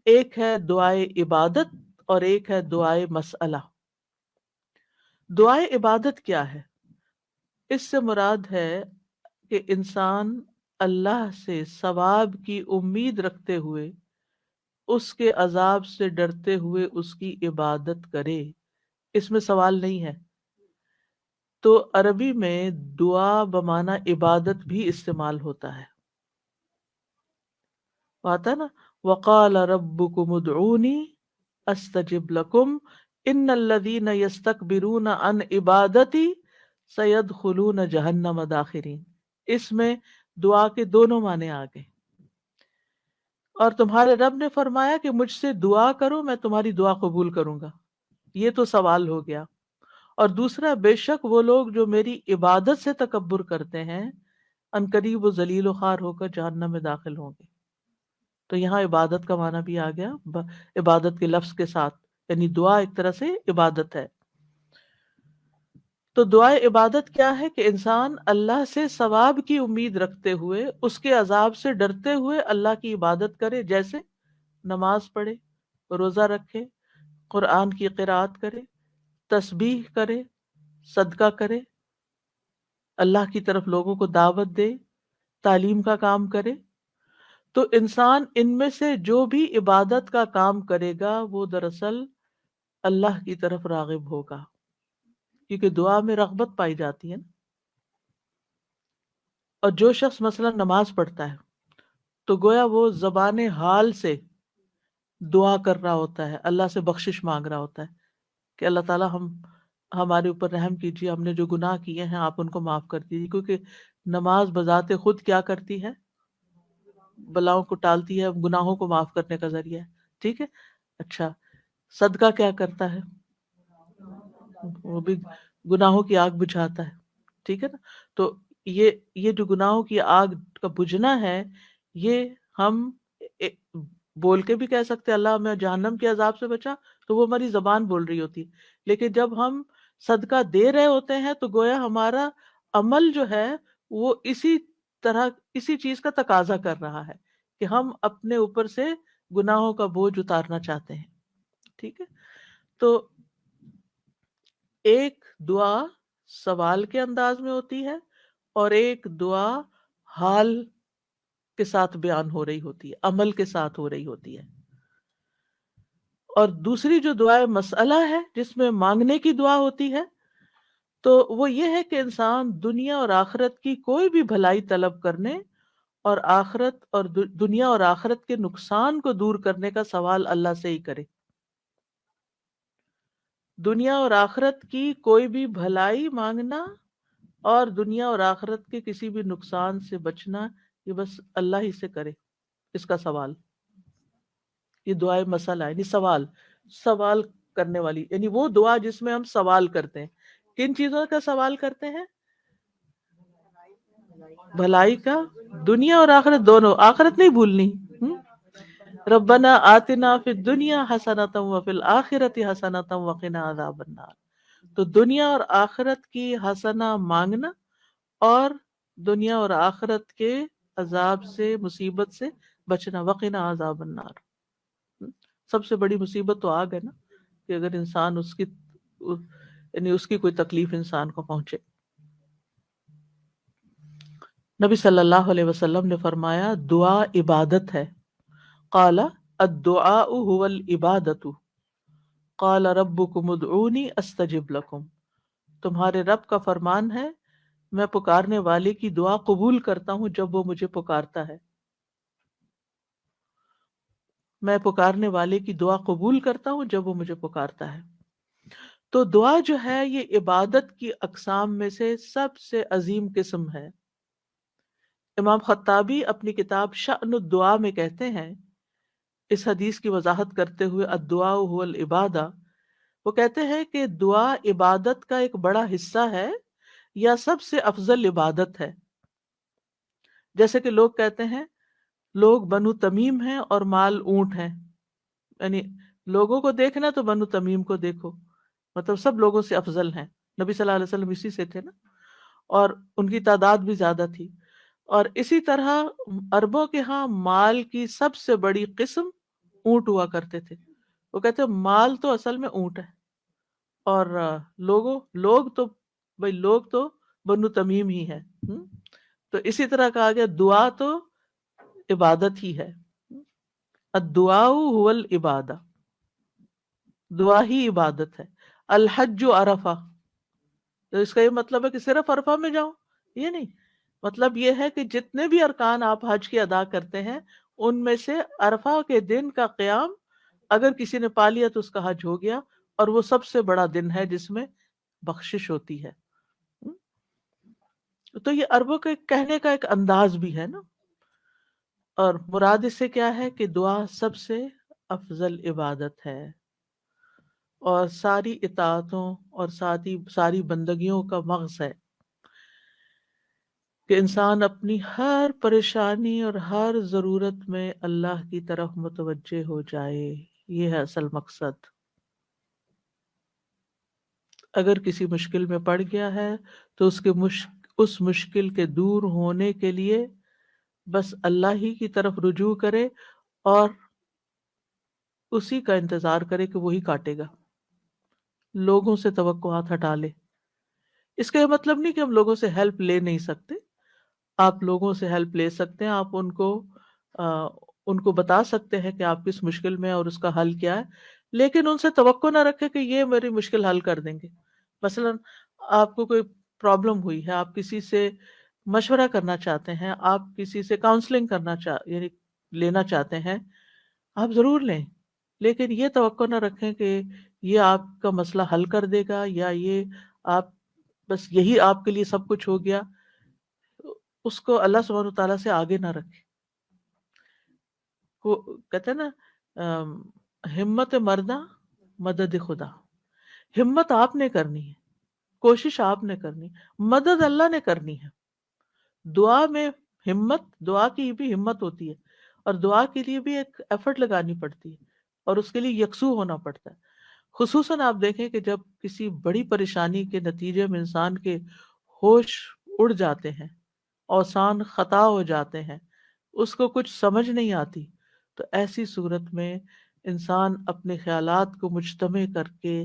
ایک ہے دعائے عبادت اور ایک ہے دعائے مسئلہ۔ دعائے عبادت کیا ہے؟ اس سے مراد ہے کہ انسان اللہ سے ثواب کی امید رکھتے ہوئے، اس کے عذاب سے ڈرتے ہوئے اس کی عبادت کرے، اس میں سوال نہیں ہے۔ تو عربی میں دعا بمانا عبادت بھی استعمال ہوتا ہے، آتا نا وقال ربکم ادعونی استجب لکم ان الذین یستکبرون عن عبادتی سیدخلون جہنم داخرین۔ اس میں دعا کے دونوں معنی آ گئے، اور تمہارے رب نے فرمایا کہ مجھ سے دعا کرو میں تمہاری دعا قبول کروں گا، یہ تو سوال ہو گیا۔ اور دوسرا، بے شک وہ لوگ جو میری عبادت سے تکبر کرتے ہیں عنقریب و ذلیل و خوار ہو کر جہنم میں داخل ہوں گے۔ تو یہاں عبادت کا معنی بھی آ گیا عبادت کے لفظ کے ساتھ یعنی دعا ایک طرح سے عبادت ہے. تو دعائے عبادت کیا ہے کہ انسان اللہ سے ثواب کی امید رکھتے ہوئے، اس کے عذاب سے ڈرتے ہوئے اللہ کی عبادت کرے، جیسے نماز پڑھے، روزہ رکھے، قرآن کی قرآت کرے، تسبیح کرے، صدقہ کرے، اللہ کی طرف لوگوں کو دعوت دے، تعلیم کا کام کرے. تو انسان ان میں سے جو بھی عبادت کا کام کرے گا وہ دراصل اللہ کی طرف راغب ہوگا، کیونکہ دعا میں رغبت پائی جاتی ہے نا. اور جو شخص مثلا نماز پڑھتا ہے تو گویا وہ زبان حال سے دعا کر رہا ہوتا ہے، اللہ سے بخشش مانگ رہا ہوتا ہے کہ اللہ تعالیٰ ہمارے اوپر رحم کیجیے، ہم نے جو گناہ کیے ہیں آپ ان کو معاف کر دیجیے. کیونکہ نماز بذات خود کیا کرتی ہے؟ بلاؤں کو ٹالتی ہے، گناہوں کو معاف کرنے کا ذریعہ ہے. ٹھیک ہے. اچھا، صدقہ کیا کرتا ہے؟ وہ بھی گناہوں کی آگ بجھاتا ہے. ٹھیک ہے نا. تو یہ جو گناہوں کی آگ کا بجھنا ہے، یہ ہم بول کے بھی کہہ سکتے اللہ ہمیں جہنم کے عذاب سے بچا، تو وہ ہماری زبان بول رہی ہوتی. لیکن جب ہم صدقہ دے رہے ہوتے ہیں تو گویا ہمارا عمل جو ہے وہ اسی چیز کا تقاضا کر رہا ہے کہ ہم اپنے اوپر سے گناہوں کا بوجھ اتارنا چاہتے ہیں. ٹھیک ہے. تو ایک دعا سوال کے انداز میں ہوتی ہے اور ایک دعا حال کے ساتھ بیان ہو رہی ہوتی ہے، عمل کے ساتھ ہو رہی ہوتی ہے. اور دوسری جو دعائے مسئلہ ہے جس میں مانگنے کی دعا ہوتی ہے، تو وہ یہ ہے کہ انسان دنیا اور آخرت کی کوئی بھی بھلائی طلب کرنے اور آخرت اور دنیا اور آخرت کے نقصان کو دور کرنے کا سوال اللہ سے ہی کرے. دنیا اور آخرت کی کوئی بھی بھلائی مانگنا اور دنیا اور آخرت کے کسی بھی نقصان سے بچنا، یہ بس اللہ ہی سے کرے اس کا سوال. یہ دعائے مسئلہ ہے، یعنی سوال کرنے والی، یعنی وہ دعا جس میں ہم سوال کرتے ہیں. کن چیزوں کا سوال کرتے ہیں؟ بھلائی کا، دنیا اور آخرت دونوں. آخرت نہیں بھولنی. ربنا آتنا فی الدنیا حسنۃ وفی الآخرۃ حسنۃ وقنا عذاب النار. تو دنیا اور آخرت کی حسنہ مانگنا اور دنیا اور آخرت کے عذاب سے، مصیبت سے بچنا. وقنا عذاب النار. سب سے بڑی مصیبت تو آگ ہے نا، کہ اگر انسان یعنی اس کی کوئی تکلیف انسان کو پہنچے. نبی صلی اللہ علیہ وسلم نے فرمایا دعا عبادت ہے. قال الدعاء هو العبادۃ. قال ربکم ادعونی استجب لکم. تمہارے رب کا فرمان ہے میں پکارنے والے کی دعا قبول کرتا ہوں جب وہ مجھے پکارتا ہے. میں پکارنے والے کی دعا قبول کرتا ہوں جب وہ مجھے پکارتا ہے. تو دعا جو ہے یہ عبادت کی اقسام میں سے سب سے عظیم قسم ہے. امام خطابی اپنی کتاب شأن الدعا میں کہتے ہیں، اس حدیث کی وضاحت کرتے ہوئے الدعاء هو العبادہ، وہ کہتے ہیں کہ دعا عبادت کا ایک بڑا حصہ ہے یا سب سے افضل عبادت ہے. جیسے کہ لوگ کہتے ہیں لوگ بنو تمیم ہیں اور مال اونٹ ہیں، یعنی لوگوں کو دیکھنا تو بنو تمیم کو دیکھو، مطلب سب لوگوں سے افضل ہیں. نبی صلی اللہ علیہ وسلم اسی سے تھے نا، اور ان کی تعداد بھی زیادہ تھی. اور اسی طرح عربوں کے ہاں مال کی سب سے بڑی قسم اونٹ ہوا کرتے تھے. وہ کہتے ہیں مال تو اصل میں اونٹ ہے، اور لوگ تو بنو تمیم ہی ہے. تو اسی طرح کہا گیا دعا تو عبادت ہی ہے. الدعاء هو العبادہ، دعا ہی عبادت ہے. الحج عرفہ، تو اس کا یہ مطلب ہے کہ صرف عرفہ میں جاؤ، یہ نہیں. مطلب یہ ہے کہ جتنے بھی ارکان آپ حج کے ادا کرتے ہیں ان میں سے عرفہ کے دن کا قیام اگر کسی نے پا لیا تو اس کا حج ہو گیا، اور وہ سب سے بڑا دن ہے جس میں بخشش ہوتی ہے. تو یہ عربوں کے کہنے کا ایک انداز بھی ہے نا. اور مراد اس سے کیا ہے کہ دعا سب سے افضل عبادت ہے اور ساری اطاعتوں اور ساری بندگیوں کا مغز ہے، کہ انسان اپنی ہر پریشانی اور ہر ضرورت میں اللہ کی طرف متوجہ ہو جائے. یہ ہے اصل مقصد. اگر کسی مشکل میں پڑ گیا ہے تو اس مشکل کے دور ہونے کے لیے بس اللہ ہی کی طرف رجوع کرے اور اسی کا انتظار کرے کہ وہی کاٹے گا، لوگوں سے توقعات ہٹا لے۔ اس کا یہ مطلب نہیں کہ ہم لوگوں سے ہیلپ لے نہیں سکتے، آپ لوگوں سے ہیلپ لے سکتے ہیں، آپ ان کو بتا سکتے ہیں کہ آپ کس مشکل میں ہیں اور اس کا حل کیا ہے، لیکن ان سے توقع نہ رکھے کہ یہ میری مشکل حل کر دیں گے۔ مثلا آپ کو کوئی پرابلم ہوئی ہے، آپ کسی سے مشورہ کرنا چاہتے ہیں، آپ کسی سے کاؤنسلنگ یعنی لینا چاہتے ہیں، آپ ضرور لیں، لیکن یہ توقع نہ رکھیں کہ یہ آپ کا مسئلہ حل کر دے گا، یا یہ آپ بس یہی آپ کے لیے سب کچھ ہو گیا۔ اس کو اللہ سبحانہ تعالیٰ سے آگے نہ رکھیں۔ کو کہتے ہیں نا ہمت مردہ مدد خدا، ہمت آپ نے کرنی ہے، کوشش آپ نے کرنی، مدد اللہ نے کرنی ہے۔ دعا میں دعا کی بھی ہمت ہوتی ہے، اور دعا کے لیے بھی ایک ایفرٹ لگانی پڑتی ہے، اور اس کے لیے یکسو ہونا پڑتا ہے۔ خصوصاً آپ دیکھیں کہ جب کسی بڑی پریشانی کے نتیجے میں انسان کے ہوش اڑ جاتے ہیں، اوسان خطا ہو جاتے ہیں، اس کو کچھ سمجھ نہیں آتی، تو ایسی صورت میں انسان اپنے خیالات کو مجتمع کر کے،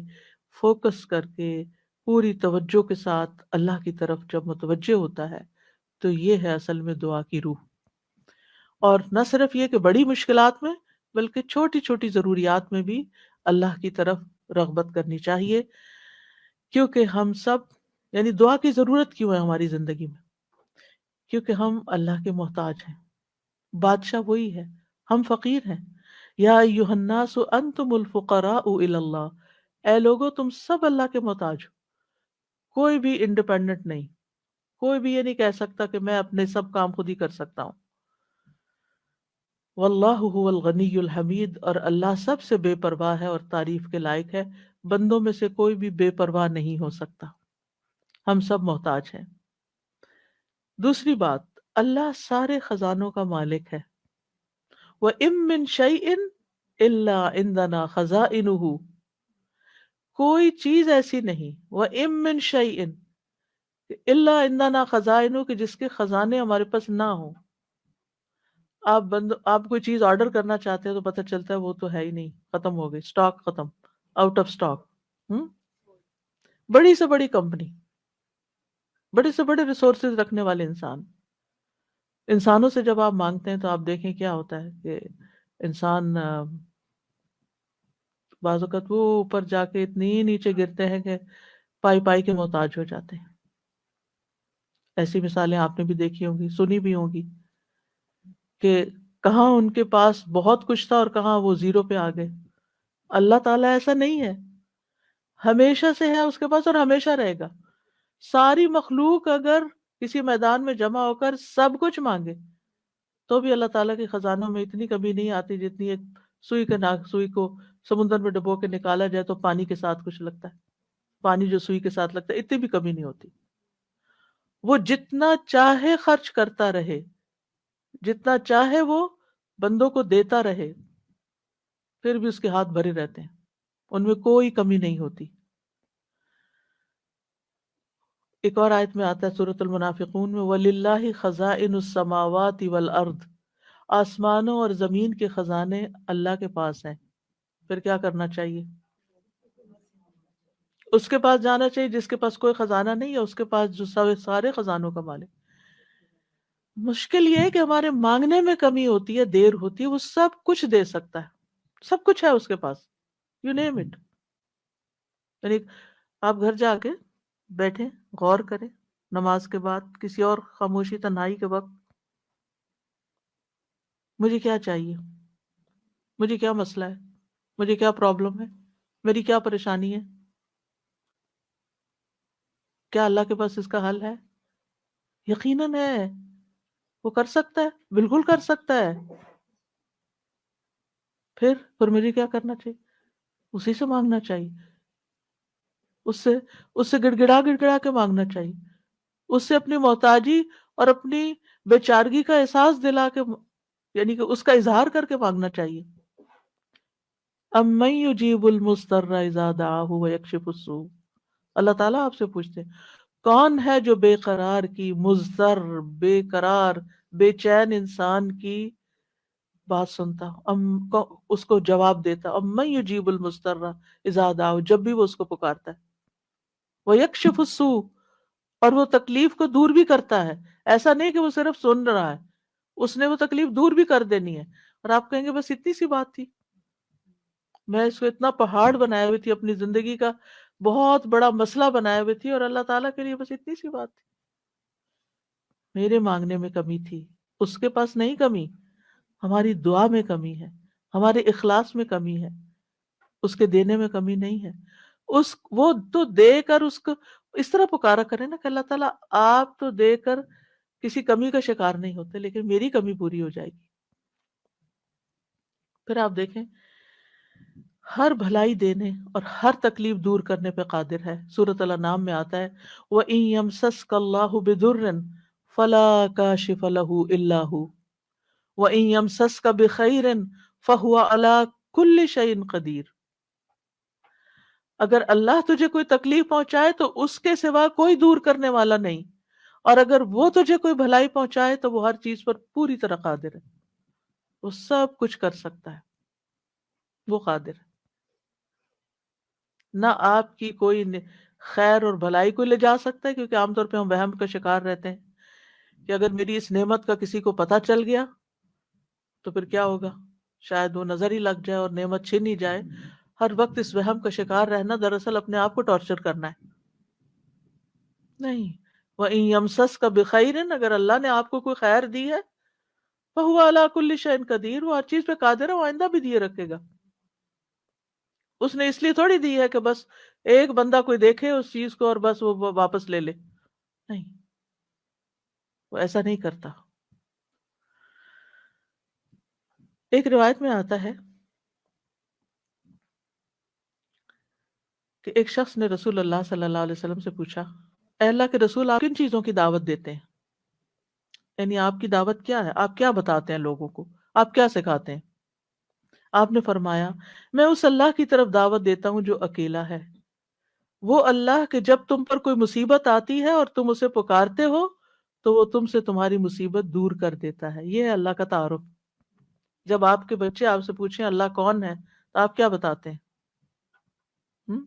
فوکس کر کے، پوری توجہ کے ساتھ اللہ کی طرف جب متوجہ ہوتا ہے، تو یہ ہے اصل میں دعا کی روح۔ اور نہ صرف یہ کہ بڑی مشکلات میں، بلکہ چھوٹی چھوٹی ضروریات میں بھی اللہ کی طرف رغبت کرنی چاہیے، کیونکہ ہم سب یعنی دعا کی ضرورت کیوں ہے ہماری زندگی میں؟ کیونکہ ہم اللہ کے محتاج ہیں، بادشاہ وہی ہے، ہم فقیر ہیں۔ یا ایھا الناس انتم الفقراء الی اللہ، اے لوگو تم سب اللہ کے محتاج ہو، کوئی بھی انڈیپینڈنٹ نہیں، کوئی بھی یہ نہیں کہہ سکتا کہ میں اپنے سب کام خود ہی کر سکتا ہوں۔ واللہ هو الغنی الحمید، اور اللہ سب سے بے پرواہ ہے اور تعریف کے لائق ہے، بندوں میں سے کوئی بھی بے پرواہ نہیں ہو سکتا، ہم سب محتاج ہیں۔ دوسری بات، اللہ سارے خزانوں کا مالک ہے۔ وَإِن مِّن شَيْءٍ إِلَّا عِندَنَا خَزَائِنُهُ، کوئی چیز ایسی نہیں، وَإِن مِّن شَيْءٍ إِلَّا عِندَنَا خَزَائِنُهُ، کہ جس کے خزانے ہمارے پاس نہ ہوں۔ آپ کوئی چیز آرڈر کرنا چاہتے ہیں تو پتہ چلتا ہے وہ تو ہے ہی نہیں، ختم ہو گئی، سٹاک ختم، آؤٹ آف سٹاک۔ بڑی سے بڑی کمپنی، بڑے سے بڑے ریسورسز رکھنے والے انسانوں سے جب آپ مانگتے ہیں تو آپ دیکھیں کیا ہوتا ہے کہ انسان بعض اوقات وہ اوپر جا کے اتنی نیچے گرتے ہیں کہ پائی پائی کے محتاج ہو جاتے ہیں۔ ایسی مثالیں آپ نے بھی دیکھی ہوں گی، سنی بھی ہوں گی، کہ کہاں ان کے پاس بہت کچھ تھا اور کہاں وہ زیرو پہ آ گئے۔ اللہ تعالیٰ ایسا نہیں ہے، ہمیشہ سے ہے اس کے پاس اور ہمیشہ رہے گا۔ ساری مخلوق اگر کسی میدان میں جمع ہو کر سب کچھ مانگے تو بھی اللہ تعالیٰ کے خزانوں میں اتنی کمی نہیں آتی جتنی ایک سوئی کو سمندر میں ڈبو کے نکالا جائے تو پانی کے ساتھ کچھ لگتا ہے، پانی جو سوئی کے ساتھ لگتا ہے اتنی بھی کمی نہیں ہوتی۔ وہ جتنا چاہے خرچ کرتا رہے، جتنا چاہے وہ بندوں کو دیتا رہے، پھر بھی اس کے ہاتھ بھرے رہتے ہیں، ان میں کوئی کمی نہیں ہوتی۔ ایک اور آیت میں آتا ہے سورۃ المنافقون میں، وَلِلَّهِ خَزَائِنُ السَّمَاوَاتِ وَالْأَرْضِ، آسمانوں اور زمین کے خزانے اللہ کے پاس ہیں۔ پھر کیا کرنا چاہیے؟ اس کے پاس جانا چاہیے جس کے پاس کوئی خزانہ نہیں ہے، اس کے پاس جو سارے خزانوں کا مالک۔ مشکل یہ ہے کہ ہمارے مانگنے میں کمی ہوتی ہے، دیر ہوتی ہے، وہ سب کچھ دے سکتا ہے، سب کچھ ہے اس کے پاس، یو نیم اٹ۔ یعنی آپ گھر جا کے بیٹھیں، غور کریں، نماز کے بعد کسی اور خاموشی تنہائی کے وقت، مجھے کیا چاہیے، مجھے کیا مسئلہ ہے، مجھے کیا پرابلم ہے، میری کیا پریشانی ہے، کیا اللہ کے پاس اس کا حل ہے؟ یقیناً ہے، وہ کر سکتا ہے، بالکل کر سکتا ہے۔ پھر مجھے کیا کرنا چاہیے؟ اسی سے مانگنا چاہیے، اس سے گڑ گڑا کے مانگنا چاہیے، اس سے اپنی محتاجی اور اپنی بیچارگی کا احساس دلا کے، یعنی کہ اس کا اظہار کر کے مانگنا چاہیے۔ اَمَّن يُجِيبُ الْمُضْطَرَّ إِذَا دَعَاهُ وَيَكْشِفُ السُّوءَ، اللہ تعالیٰ آپ سے پوچھتے ہیں کون ہے جو بے قرار کی، مضطر، بے قرار، بے چین انسان کی بات سنتا، اس کو جواب دیتا، امن یجیب المضطر اذا دعاہ، جب بھی وہ اس کو پکارتا ہے، ویکشف السوء، اور وہ تکلیف کو دور بھی کرتا ہے. ایسا نہیں کہ وہ صرف سن رہا ہے، اس نے وہ تکلیف دور بھی کر دینی ہے. اور آپ کہیں گے بس اتنی سی بات تھی، میں اس کو اتنا پہاڑ بنائے ہوئی تھی، اپنی زندگی کا بہت بڑا مسئلہ بنائے ہوئی تھی، اور اللہ تعالیٰ کے لیے بس اتنی سی بات تھی. میرے مانگنے میں کمی تھی، اس کے پاس نہیں کمی، ہماری دعا میں کمی ہے، ہمارے اخلاص میں کمی ہے، اس کے دینے میں کمی نہیں ہے. وہ تو دے کر اس کو اس طرح پکارا کرے نا کہ اللہ تعالیٰ آپ تو دے کر کسی کمی کا شکار نہیں ہوتے، لیکن میری کمی پوری ہو جائے گی. پھر آپ دیکھیں ہر بھلائی دینے اور ہر تکلیف دور کرنے پہ قادر ہے. سورۃ الانعام میں آتا ہے وَإِن يَمْسَسْكَ اللَّهُ بِضُرٍّ فَلَا كَاشِفَ لَهُ إِلَّا هُوَ وَإِن يَمْسَسْكَ بِخَيْرٍ فَهُوَ عَلَى كُلِّ شَيْءٍ قَدِيرٌ. اگر اللہ تجھے کوئی تکلیف پہنچائے تو اس کے سوا کوئی دور کرنے والا نہیں، اور اگر وہ تجھے کوئی بھلائی پہنچائے تو وہ ہر چیز پر پوری طرح قادر ہے، وہ سب کچھ کر سکتا ہے، وہ قادر ہے. نہ آپ کی کوئی خیر اور بھلائی کو لے جا سکتا ہے، کیونکہ عام طور پہ ہم وہم کا شکار رہتے ہیں کہ اگر میری اس نعمت کا کسی کو پتہ چل گیا تو پھر کیا ہوگا، شاید وہ نظر ہی لگ جائے اور نعمت چھن ہی جائے. ہر وقت اس وہم کا شکار رہنا دراصل اپنے آپ کو ٹارچر کرنا ہے. نہیں، وَإِن يَمْسَسْكَ بِخَيْرٍ، اگر اللہ نے آپ کو کوئی خیر دی ہے، فَهُوَ عَلَى كُلِّ شَيْءٍ قَدِيرٌ، وہ ہر چیز پہ قادر ہے، وہ آئندہ بھی دیے رکھے گا. اس نے اس لیے تھوڑی دی ہے کہ بس ایک بندہ کوئی دیکھے اس چیز کو اور بس وہ واپس لے لے، نہیں، وہ ایسا نہیں کرتا. ایک روایت میں آتا ہے کہ ایک شخص نے رسول اللہ صلی اللہ علیہ وسلم سے پوچھا اے اللہ کے رسول، آپ کن چیزوں کی دعوت دیتے ہیں؟ یعنی آپ کی دعوت کیا ہے، آپ کیا بتاتے ہیں لوگوں کو، آپ کیا سکھاتے ہیں؟ آپ نے فرمایا میں اس اللہ کی طرف دعوت دیتا ہوں جو اکیلا ہے، وہ اللہ کہ جب تم پر کوئی مصیبت آتی ہے اور تم اسے پکارتے ہو تو وہ تم سے تمہاری مصیبت دور کر دیتا ہے. یہ ہے اللہ کا تعارف. جب آپ کے بچے آپ سے پوچھیں اللہ کون ہے تو آپ کیا بتاتے ہیں؟ ہم؟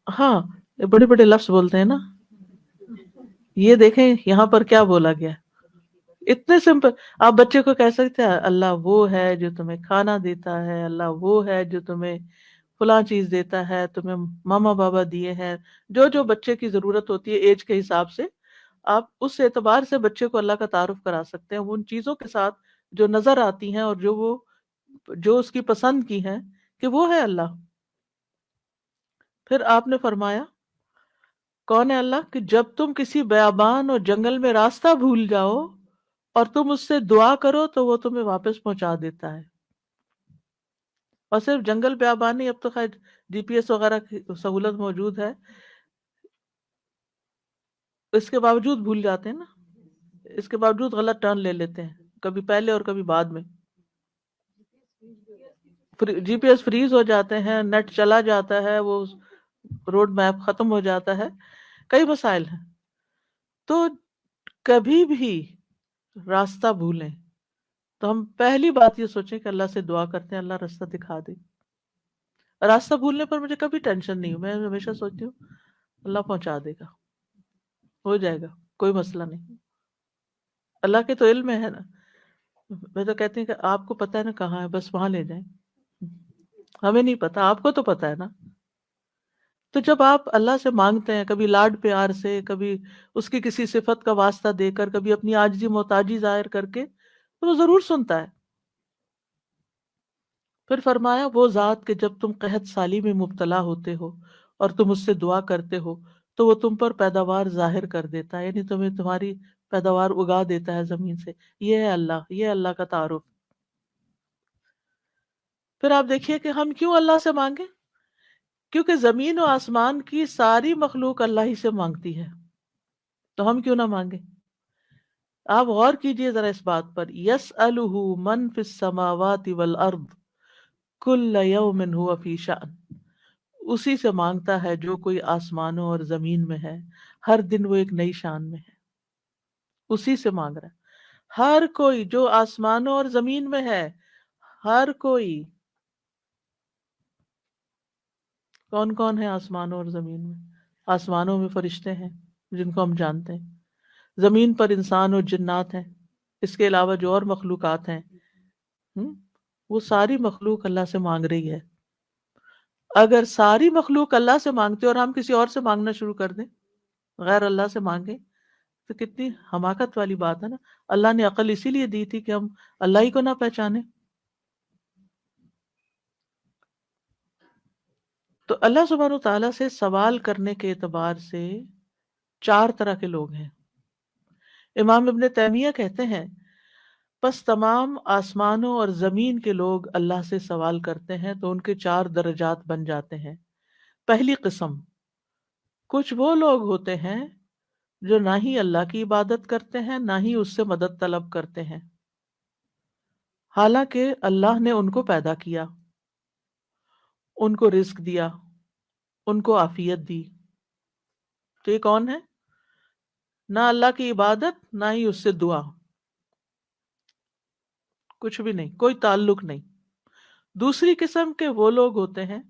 ہاں، بڑے بڑے لفظ بولتے ہیں نا. یہ دیکھیں یہاں پر کیا بولا گیا، اتنے سمپل. آپ بچے کو کہہ سکتے ہیں اللہ وہ ہے جو تمہیں کھانا دیتا ہے، اللہ وہ ہے جو تمہیں فلاں چیز دیتا ہے، تمہیں ماما بابا دیے ہیں. جو جو بچے کی ضرورت ہوتی ہے ایج کے حساب سے آپ اس اعتبار سے بچے کو اللہ کا تعارف کرا سکتے ہیں، ان چیزوں کے ساتھ جو نظر آتی ہیں اور جو اس کی پسند کی ہیں کہ وہ ہے اللہ. پھر آپ نے فرمایا کون ہے اللہ کہ جب تم کسی بیابان اور جنگل میں راستہ بھول جاؤ اور تم اس سے دعا کرو تو وہ تمہیں واپس پہنچا دیتا ہے. اور صرف جنگل بیابان نہیں، اب تو خیر جی پی ایس وغیرہ کی سہولت موجود ہے، اس کے باوجود بھول جاتے ہیں نا، اس کے باوجود غلط ٹرن لے لیتے ہیں، کبھی پہلے اور کبھی بعد میں. جی پی ایس فریز ہو جاتے ہیں، نیٹ چلا جاتا ہے، وہ روڈ میپ ختم ہو جاتا ہے، کئی مسائل ہیں. تو کبھی بھی راستہ بھولیں تو ہم پہلی بات یہ سوچیں کہ اللہ سے دعا کرتے ہیں اللہ راستہ دکھا دے. راستہ بھولنے پر مجھے کبھی ٹینشن نہیں ہو، میں ہمیشہ سوچتی ہوں اللہ پہنچا دے گا، ہو جائے گا، کوئی مسئلہ نہیں. اللہ کے تو علم میں ہے نا. میں تو کہتی ہوں کہ آپ کو پتا ہے نا کہاں ہے، بس وہاں لے جائیں. ہمیں نہیں پتا، آپ کو تو پتا ہے نا. تو جب آپ اللہ سے مانگتے ہیں، کبھی لاڈ پیار سے، کبھی اس کی کسی صفت کا واسطہ دے کر، کبھی اپنی عاجزی محتاجی ظاہر کر کے، تو وہ ضرور سنتا ہے. پھر فرمایا وہ ذات کہ جب تم قحط سالی میں مبتلا ہوتے ہو اور تم اس سے دعا کرتے ہو تو وہ تم پر پیداوار ظاہر کر دیتا ہے، یعنی تمہیں تمہاری پیداوار اگا دیتا ہے زمین سے. یہ ہے اللہ، یہ اللہ کا تعارف. پھر آپ دیکھیے کہ ہم کیوں اللہ سے مانگیں، کیونکہ زمین و آسمان کی ساری مخلوق اللہ ہی سے مانگتی ہے، تو ہم کیوں نہ مانگیں. آپ غور کیجئے ذرا اس بات پر، یسألہ من فی السماوات والارض، کل یوم ہوا فی شأن، اسی سے مانگتا ہے جو کوئی آسمانوں اور زمین میں ہے، ہر دن وہ ایک نئی شان میں ہے، اسی سے مانگ رہا ہے ہر کوئی جو آسمانوں اور زمین میں ہے، ہر کوئی۔ کون کون ہے آسمانوں اور زمین میں؟ آسمانوں میں فرشتے ہیں جن کو ہم جانتے ہیں، زمین پر انسان اور جنات ہیں، اس کے علاوہ جو اور مخلوقات ہیں، وہ ساری مخلوق اللہ سے مانگ رہی ہے۔ اگر ساری مخلوق اللہ سے مانگتے اور ہم کسی اور سے مانگنا شروع کر دیں، غیر اللہ سے مانگیں، تو کتنی حماقت والی بات ہے نا۔ اللہ نے عقل اسی لیے دی تھی کہ ہم اللہ ہی کو نہ پہچانے۔ تو اللہ سبحانہ وتعالیٰ سے سوال کرنے کے اعتبار سے 4 طرح کے لوگ ہیں۔ امام ابن تیمیہ کہتے ہیں پس تمام آسمانوں اور زمین کے لوگ اللہ سے سوال کرتے ہیں تو ان کے 4 درجات بن جاتے ہیں۔ پہلی قسم، کچھ وہ لوگ ہوتے ہیں جو نہ ہی اللہ کی عبادت کرتے ہیں نہ ہی اس سے مدد طلب کرتے ہیں، حالانکہ اللہ نے ان کو پیدا کیا، ان کو رزق دیا، ان کو عافیت دی۔ تو یہ کون ہے؟ نہ اللہ کی عبادت نہ ہی اس سے دعا، کچھ بھی نہیں، کوئی تعلق نہیں۔ دوسری قسم کے وہ لوگ ہوتے ہیں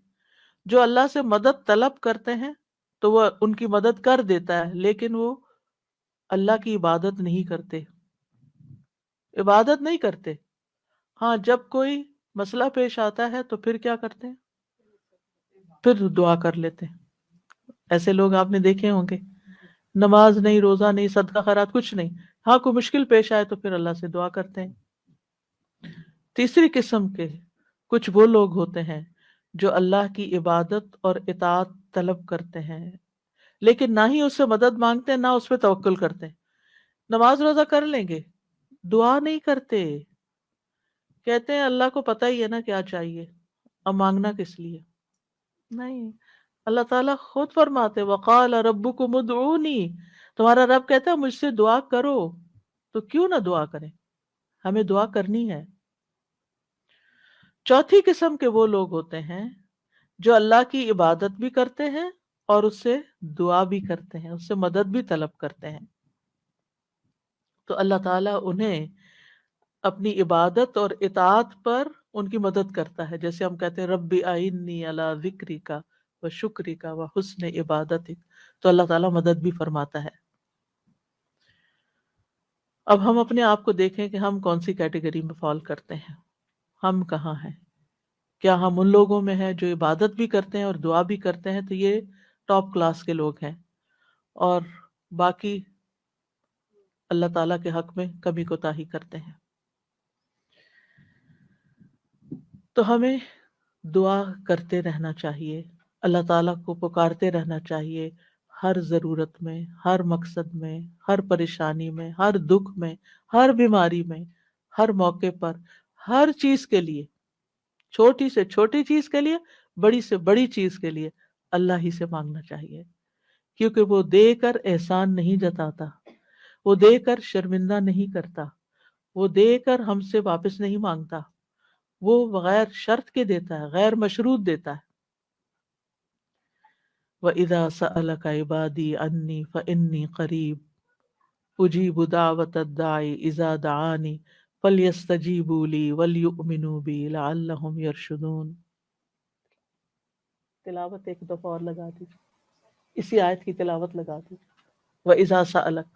جو اللہ سے مدد طلب کرتے ہیں تو وہ ان کی مدد کر دیتا ہے، لیکن وہ اللہ کی عبادت نہیں کرتے، عبادت نہیں کرتے۔ ہاں، جب کوئی مسئلہ پیش آتا ہے تو پھر کیا کرتے ہیں؟ پھر دعا کر لیتے ہیں۔ ایسے لوگ آپ نے دیکھے ہوں گے، نماز نہیں، روزہ نہیں، صدقہ خیرات کچھ نہیں، ہاں کوئی مشکل پیش آئے تو پھر اللہ سے دعا کرتے ہیں۔ تیسری قسم کے کچھ وہ لوگ ہوتے ہیں جو اللہ کی عبادت اور اطاعت طلب کرتے ہیں، لیکن نہ ہی اس سے مدد مانگتے ہیں نہ اس پہ توکل کرتے ہیں۔ نماز روزہ کر لیں گے، دعا نہیں کرتے، کہتے ہیں اللہ کو پتہ ہی ہے نا کیا چاہیے، اب مانگنا کس لیے؟ نہیں، اللہ تعالیٰ خود فرماتے وقال ربکم ادعونی، تمہارا رب کہتا ہے مجھ سے دعا کرو، تو کیوں نہ دعا کریں؟ ہمیں دعا کرنی ہے۔ چوتھی قسم کے وہ لوگ ہوتے ہیں جو اللہ کی عبادت بھی کرتے ہیں اور اس سے دعا بھی کرتے ہیں، اس سے مدد بھی طلب کرتے ہیں، تو اللہ تعالیٰ انہیں اپنی عبادت اور اطاعت پر ان کی مدد کرتا ہے۔ جیسے ہم کہتے ہیں ربی اعنی علی ذکرک و شکرک و حسن عبادتک، تو اللہ تعالیٰ مدد بھی فرماتا ہے۔ اب ہم اپنے آپ کو دیکھیں کہ ہم کون سی کیٹیگری میں فال کرتے ہیں، ہم کہاں ہیں؟ کیا ہم ان لوگوں میں ہیں جو عبادت بھی کرتے ہیں اور دعا بھی کرتے ہیں؟ تو یہ ٹاپ کلاس کے لوگ ہیں، اور باقی اللہ تعالیٰ کے حق میں کمی کوتاہی کرتے ہیں۔ تو ہمیں دعا کرتے رہنا چاہیے، اللہ تعالیٰ کو پکارتے رہنا چاہیے، ہر ضرورت میں، ہر مقصد میں، ہر پریشانی میں، ہر دکھ میں، ہر بیماری میں، ہر موقع پر، ہر چیز کے لیے، چھوٹی سے چھوٹی چیز کے لیے، بڑی سے بڑی چیز کے لیے اللہ ہی سے مانگنا چاہیے، کیونکہ وہ دے کر احسان نہیں جتاتا، وہ دے کر شرمندہ نہیں کرتا، وہ دے کر ہم سے واپس نہیں مانگتا، وہ بغیر شرط کے دیتا ہے، غیر مشروط دیتا ہے۔ وَإِذَا سَأَلَكَ عِبَادِي عَنِّي فَإِنِّي قَرِيبٌ أُجِيبُ دَعْوَةَ الدَّاعِ إِذَا دَعَانِ فَلْيَسْتَجِيبُوا لِي وَلْيُؤْمِنُوا بِي لَعَلَّهُمْ يَرْشُدُونَ۔ تلاوت ایک دفعہ اور لگا دی، اسی آیت کی تلاوت لگا دی، وَإِذَا سَأَلَكَ۔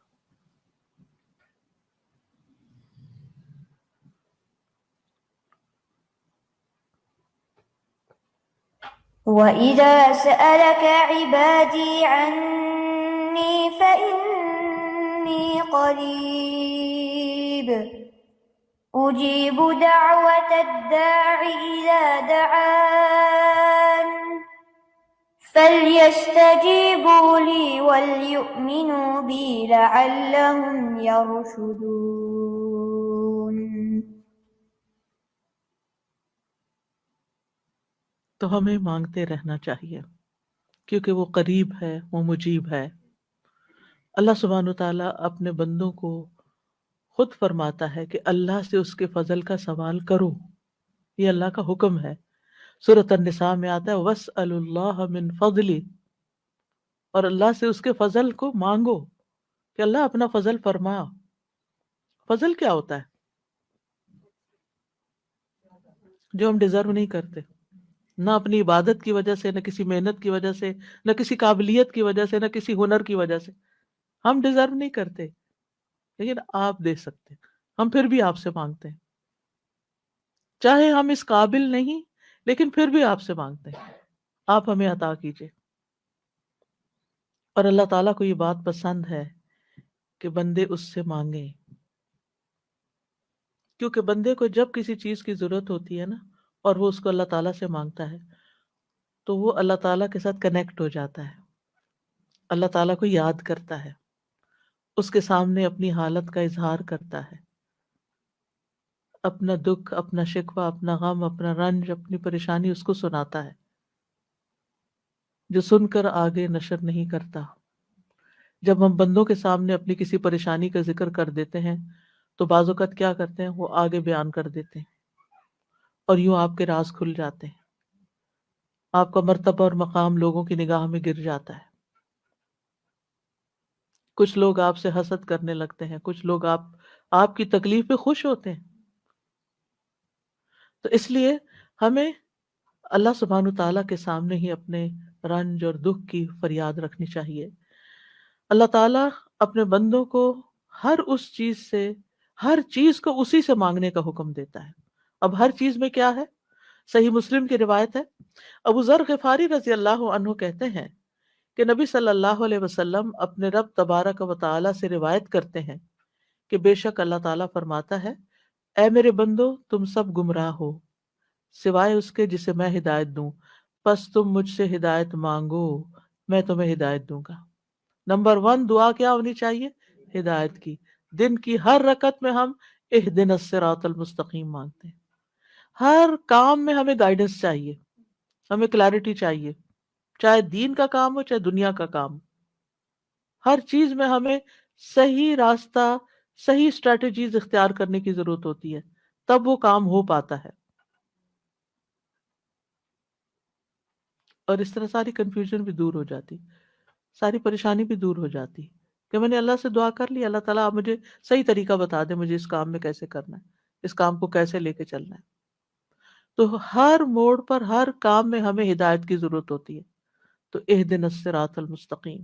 وَإِذَا سَأَلَكَ عِبَادِي عَنِّي فَإِنِّي قَرِيبٌ أُجِيبُ دَعْوَةَ الدَّاعِ إِذَا دَعَانِ فَلْيَسْتَجِيبُوا لِي وَلْيُؤْمِنُوا بِي لَعَلَّهُمْ يَرْشُدُونَ۔ تو ہمیں مانگتے رہنا چاہیے کیونکہ وہ قریب ہے، وہ مجیب ہے۔ اللہ سبحانہ وتعالیٰ اپنے بندوں کو خود فرماتا ہے کہ اللہ سے اس کے فضل کا سوال کرو، یہ اللہ کا حکم ہے۔ سورۃ النساء میں آتا ہے وَاسْأَلُوا اللَّهَ مِن فَضْلِ، اور اللہ سے اس کے فضل کو مانگو کہ اللہ اپنا فضل فرما۔ فضل کیا ہوتا ہے؟ جو ہم ڈیزرو نہیں کرتے، نہ اپنی عبادت کی وجہ سے، نہ کسی محنت کی وجہ سے، نہ کسی قابلیت کی وجہ سے، نہ کسی ہنر کی وجہ سے، ہم ڈیزرو نہیں کرتے، لیکن آپ دے سکتے، ہم پھر بھی آپ سے مانگتے ہیں، چاہے ہم اس قابل نہیں لیکن پھر بھی آپ سے مانگتے ہیں، آپ ہمیں عطا کیجئے۔ اور اللہ تعالیٰ کو یہ بات پسند ہے کہ بندے اس سے مانگیں، کیونکہ بندے کو جب کسی چیز کی ضرورت ہوتی ہے نا، اور وہ اس کو اللہ تعالیٰ سے مانگتا ہے، تو وہ اللہ تعالیٰ کے ساتھ کنیکٹ ہو جاتا ہے، اللہ تعالیٰ کو یاد کرتا ہے، اس کے سامنے اپنی حالت کا اظہار کرتا ہے، اپنا دکھ، اپنا شکوہ، اپنا غم، اپنا رنج، اپنی پریشانی اس کو سناتا ہے، جو سن کر آگے نشر نہیں کرتا۔ جب ہم بندوں کے سامنے اپنی کسی پریشانی کا ذکر کر دیتے ہیں تو بعض اوقات کیا کرتے ہیں، وہ آگے بیان کر دیتے ہیں، اور یوں آپ کے راز کھل جاتے ہیں، آپ کا مرتبہ اور مقام لوگوں کی نگاہ میں گر جاتا ہے، کچھ لوگ آپ سے حسد کرنے لگتے ہیں، کچھ لوگ آپ کی تکلیف پہ خوش ہوتے ہیں۔ تو اس لیے ہمیں اللہ سبحانہ تعالیٰ کے سامنے ہی اپنے رنج اور دکھ کی فریاد رکھنی چاہیے۔ اللہ تعالیٰ اپنے بندوں کو ہر اس چیز سے، ہر چیز کو اسی سے مانگنے کا حکم دیتا ہے۔ اب ہر چیز میں کیا ہے؟ صحیح مسلم کی روایت ہے، ابو ذر غفاری رضی اللہ عنہ کہتے ہیں کہ نبی صلی اللہ علیہ وسلم اپنے رب تبارک و تعالیٰ سے روایت کرتے ہیں کہ بے شک اللہ تعالیٰ فرماتا ہے، اے میرے بندو تم سب گمراہ ہو سوائے اس کے جسے میں ہدایت دوں، پس تم مجھ سے ہدایت مانگو، میں تمہیں ہدایت دوں گا۔ نمبر 1 دعا کیا ہونی چاہیے؟ ہدایت کی۔ دن کی ہر رکعت میں ہم اہدنا الصراط المستقیم مانگتے ہیں، ہر کام میں ہمیں گائیڈنس چاہیے، ہمیں کلیرٹی چاہیے، چاہے دین کا کام ہو چاہے دنیا کا کام، ہر چیز میں ہمیں صحیح راستہ، صحیح اسٹریٹجیز اختیار کرنے کی ضرورت ہوتی ہے، تب وہ کام ہو پاتا ہے، اور اس طرح ساری کنفیوژن بھی دور ہو جاتی، ساری پریشانی بھی دور ہو جاتی کہ میں نے اللہ سے دعا کر لی، اللہ تعالیٰ آپ مجھے صحیح طریقہ بتا دے، مجھے اس کام میں کیسے کرنا ہے، اس کام کو کیسے لے کے چلنا ہے۔ تو ہر موڑ پر، ہر کام میں ہمیں ہدایت کی ضرورت ہوتی ہے، تو اہدنا الصراط المستقیم۔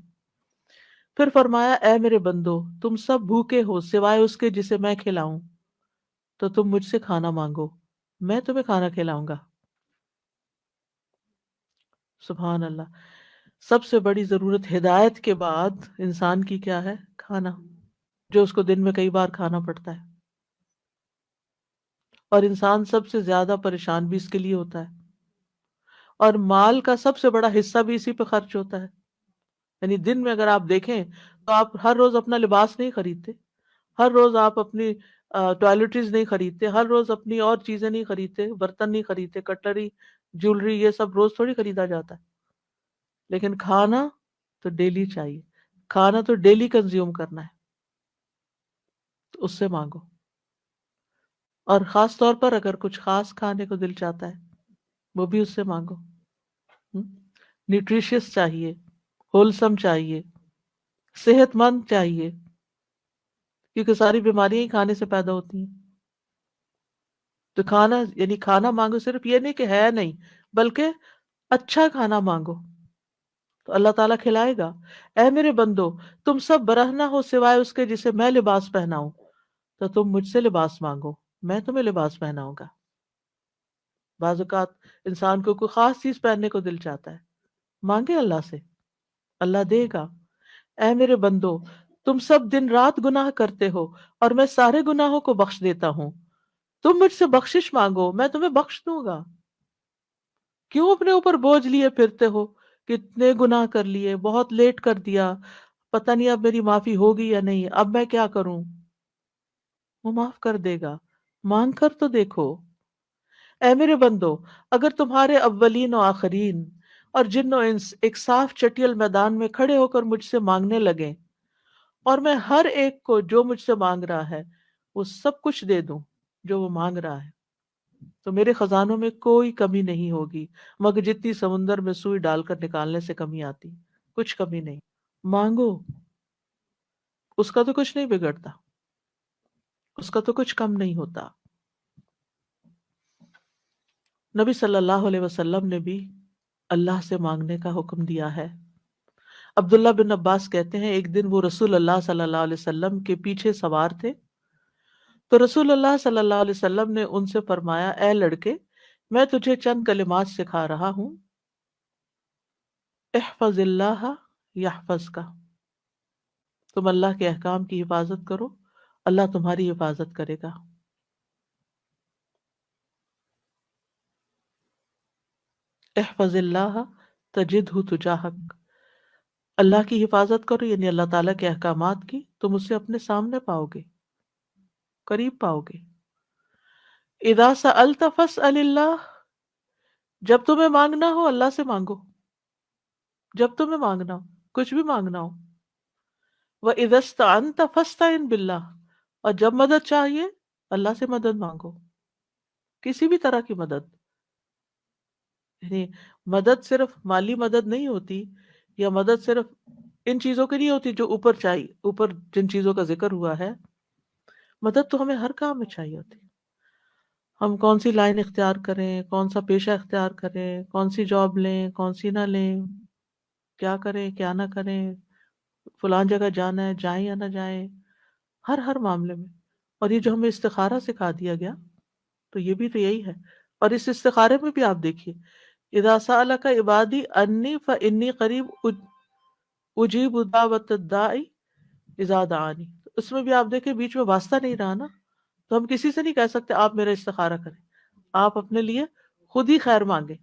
پھر فرمایا، اے میرے بندو تم سب بھوکے ہو سوائے اس کے جسے میں کھلاؤں، تو تم مجھ سے کھانا مانگو، میں تمہیں کھانا کھلاؤں گا۔ سبحان اللہ، سب سے بڑی ضرورت ہدایت کے بعد انسان کی کیا ہے؟ کھانا، جو اس کو دن میں کئی بار کھانا پڑتا ہے، اور انسان سب سے زیادہ پریشان بھی اس کے لیے ہوتا ہے، اور مال کا سب سے بڑا حصہ بھی اسی پہ خرچ ہوتا ہے۔ یعنی دن میں اگر آپ دیکھیں تو آپ ہر روز اپنا لباس نہیں خریدتے، ہر روز آپ اپنی ٹوائلٹریز نہیں خریدتے، ہر روز اپنی اور چیزیں نہیں خریدتے، برتن نہیں خریدتے، کٹلری، جیولری، یہ سب روز تھوڑی خریدا جاتا ہے، لیکن کھانا تو ڈیلی چاہیے، کھانا تو ڈیلی کنزیوم کرنا ہے، تو اس سے مانگو، اور خاص طور پر اگر کچھ خاص کھانے کو دل چاہتا ہے وہ بھی اس سے مانگو۔ نیوٹریشس چاہیے، ہولسم چاہیے، صحت مند چاہیے، کیونکہ ساری بیماریاں ہی کھانے سے پیدا ہوتی ہیں۔ تو کھانا، یعنی کھانا مانگو صرف یہ نہیں کہ ہے نہیں، بلکہ اچھا کھانا مانگو تو اللہ تعالیٰ کھلائے گا۔ اے میرے بندو تم سب برہنہ ہو سوائے اس کے جسے میں لباس پہناؤں، تو تم مجھ سے لباس مانگو، میں تمہیں لباس پہناؤں گا۔ بعض اوقات انسان کو کوئی خاص چیز پہننے کو دل چاہتا ہے، مانگے اللہ سے، اللہ دے گا۔ اے میرے بندو تم سب دن رات گناہ کرتے ہو اور میں سارے گناہوں کو بخش دیتا ہوں، تم مجھ سے بخشش مانگو، میں تمہیں بخش دوں گا۔ کیوں اپنے اوپر بوجھ لیے پھرتے ہو؟ کتنے گناہ کر لیے، بہت لیٹ کر دیا، پتہ نہیں اب میری معافی ہوگی یا نہیں، اب میں کیا کروں؟ وہ معاف کر دے گا، مانگ کر تو دیکھو۔ اے میرے بندو اگر تمہارے اولین و آخرین اور جن و انس ایک صاف چٹیل میدان میں کھڑے ہو کر مجھ سے مانگنے لگیں، اور میں ہر ایک کو جو مجھ سے مانگ رہا ہے وہ سب کچھ دے دوں جو وہ مانگ رہا ہے، تو میرے خزانوں میں کوئی کمی نہیں ہوگی مگر جتنی سمندر میں سوئی ڈال کر نکالنے سے کمی آتی، کچھ کمی نہیں۔ مانگو، اس کا تو کچھ نہیں بگڑتا، اس کا تو کچھ کم نہیں ہوتا۔ نبی صلی اللہ علیہ وسلم نے بھی اللہ سے مانگنے کا حکم دیا ہے۔ عبداللہ بن عباس کہتے ہیں ایک دن وہ رسول اللہ صلی اللہ علیہ وسلم کے پیچھے سوار تھے، تو رسول اللہ صلی اللہ علیہ وسلم نے ان سے فرمایا، اے لڑکے، میں تجھے چند کلمات سکھا رہا ہوں، احفظ اللہ یحفظ کا، تم اللہ کے احکام کی حفاظت کرو، اللہ تمہاری حفاظت کرے گا۔ احفظ اللہ تجدہ تجاہک، اللہ کی حفاظت کرو یعنی اللہ تعالیٰ کے احکامات کی، تم اسے اپنے سامنے پاؤ گے، قریب پاؤ گے۔ اذا سألت فاسأل اللہ، جب تمہیں مانگنا ہو اللہ سے مانگو، جب تمہیں مانگنا ہو، کچھ بھی مانگنا ہو۔ وَإِذَا اسْتَعَنْتَ فَاسْتَعِنْ بِاللَّهِ، اور جب مدد چاہیے اللہ سے مدد مانگو، کسی بھی طرح کی مدد، یعنی مدد صرف مالی مدد نہیں ہوتی، یا مدد صرف ان چیزوں کی نہیں ہوتی جو اوپر چاہیے، اوپر جن چیزوں کا ذکر ہوا ہے، مدد تو ہمیں ہر کام میں چاہیے ہوتی۔ ہم کون سی لائن اختیار کریں، کون سا پیشہ اختیار کریں، کون سی جاب لیں، کون سی نہ لیں، کیا کریں کیا نہ کریں، فلان جگہ جانا ہے جائیں یا نہ جائیں، ہر معاملے میں۔ اور یہ جو ہمیں استخارہ سکھا دیا گیا تو یہ بھی تو یہی ہے۔ اور اس استخارے میں بھی آپ دیکھیے، اذا سألک عبادی انی فانی قریب اجیب دعوت الداعی اذا دعانی، اس میں بھی آپ دیکھیں بیچ میں واسطہ نہیں رہا نا، تو ہم کسی سے نہیں کہہ سکتے آپ میرا استخارہ کریں، آپ اپنے لیے خود ہی خیر مانگیں۔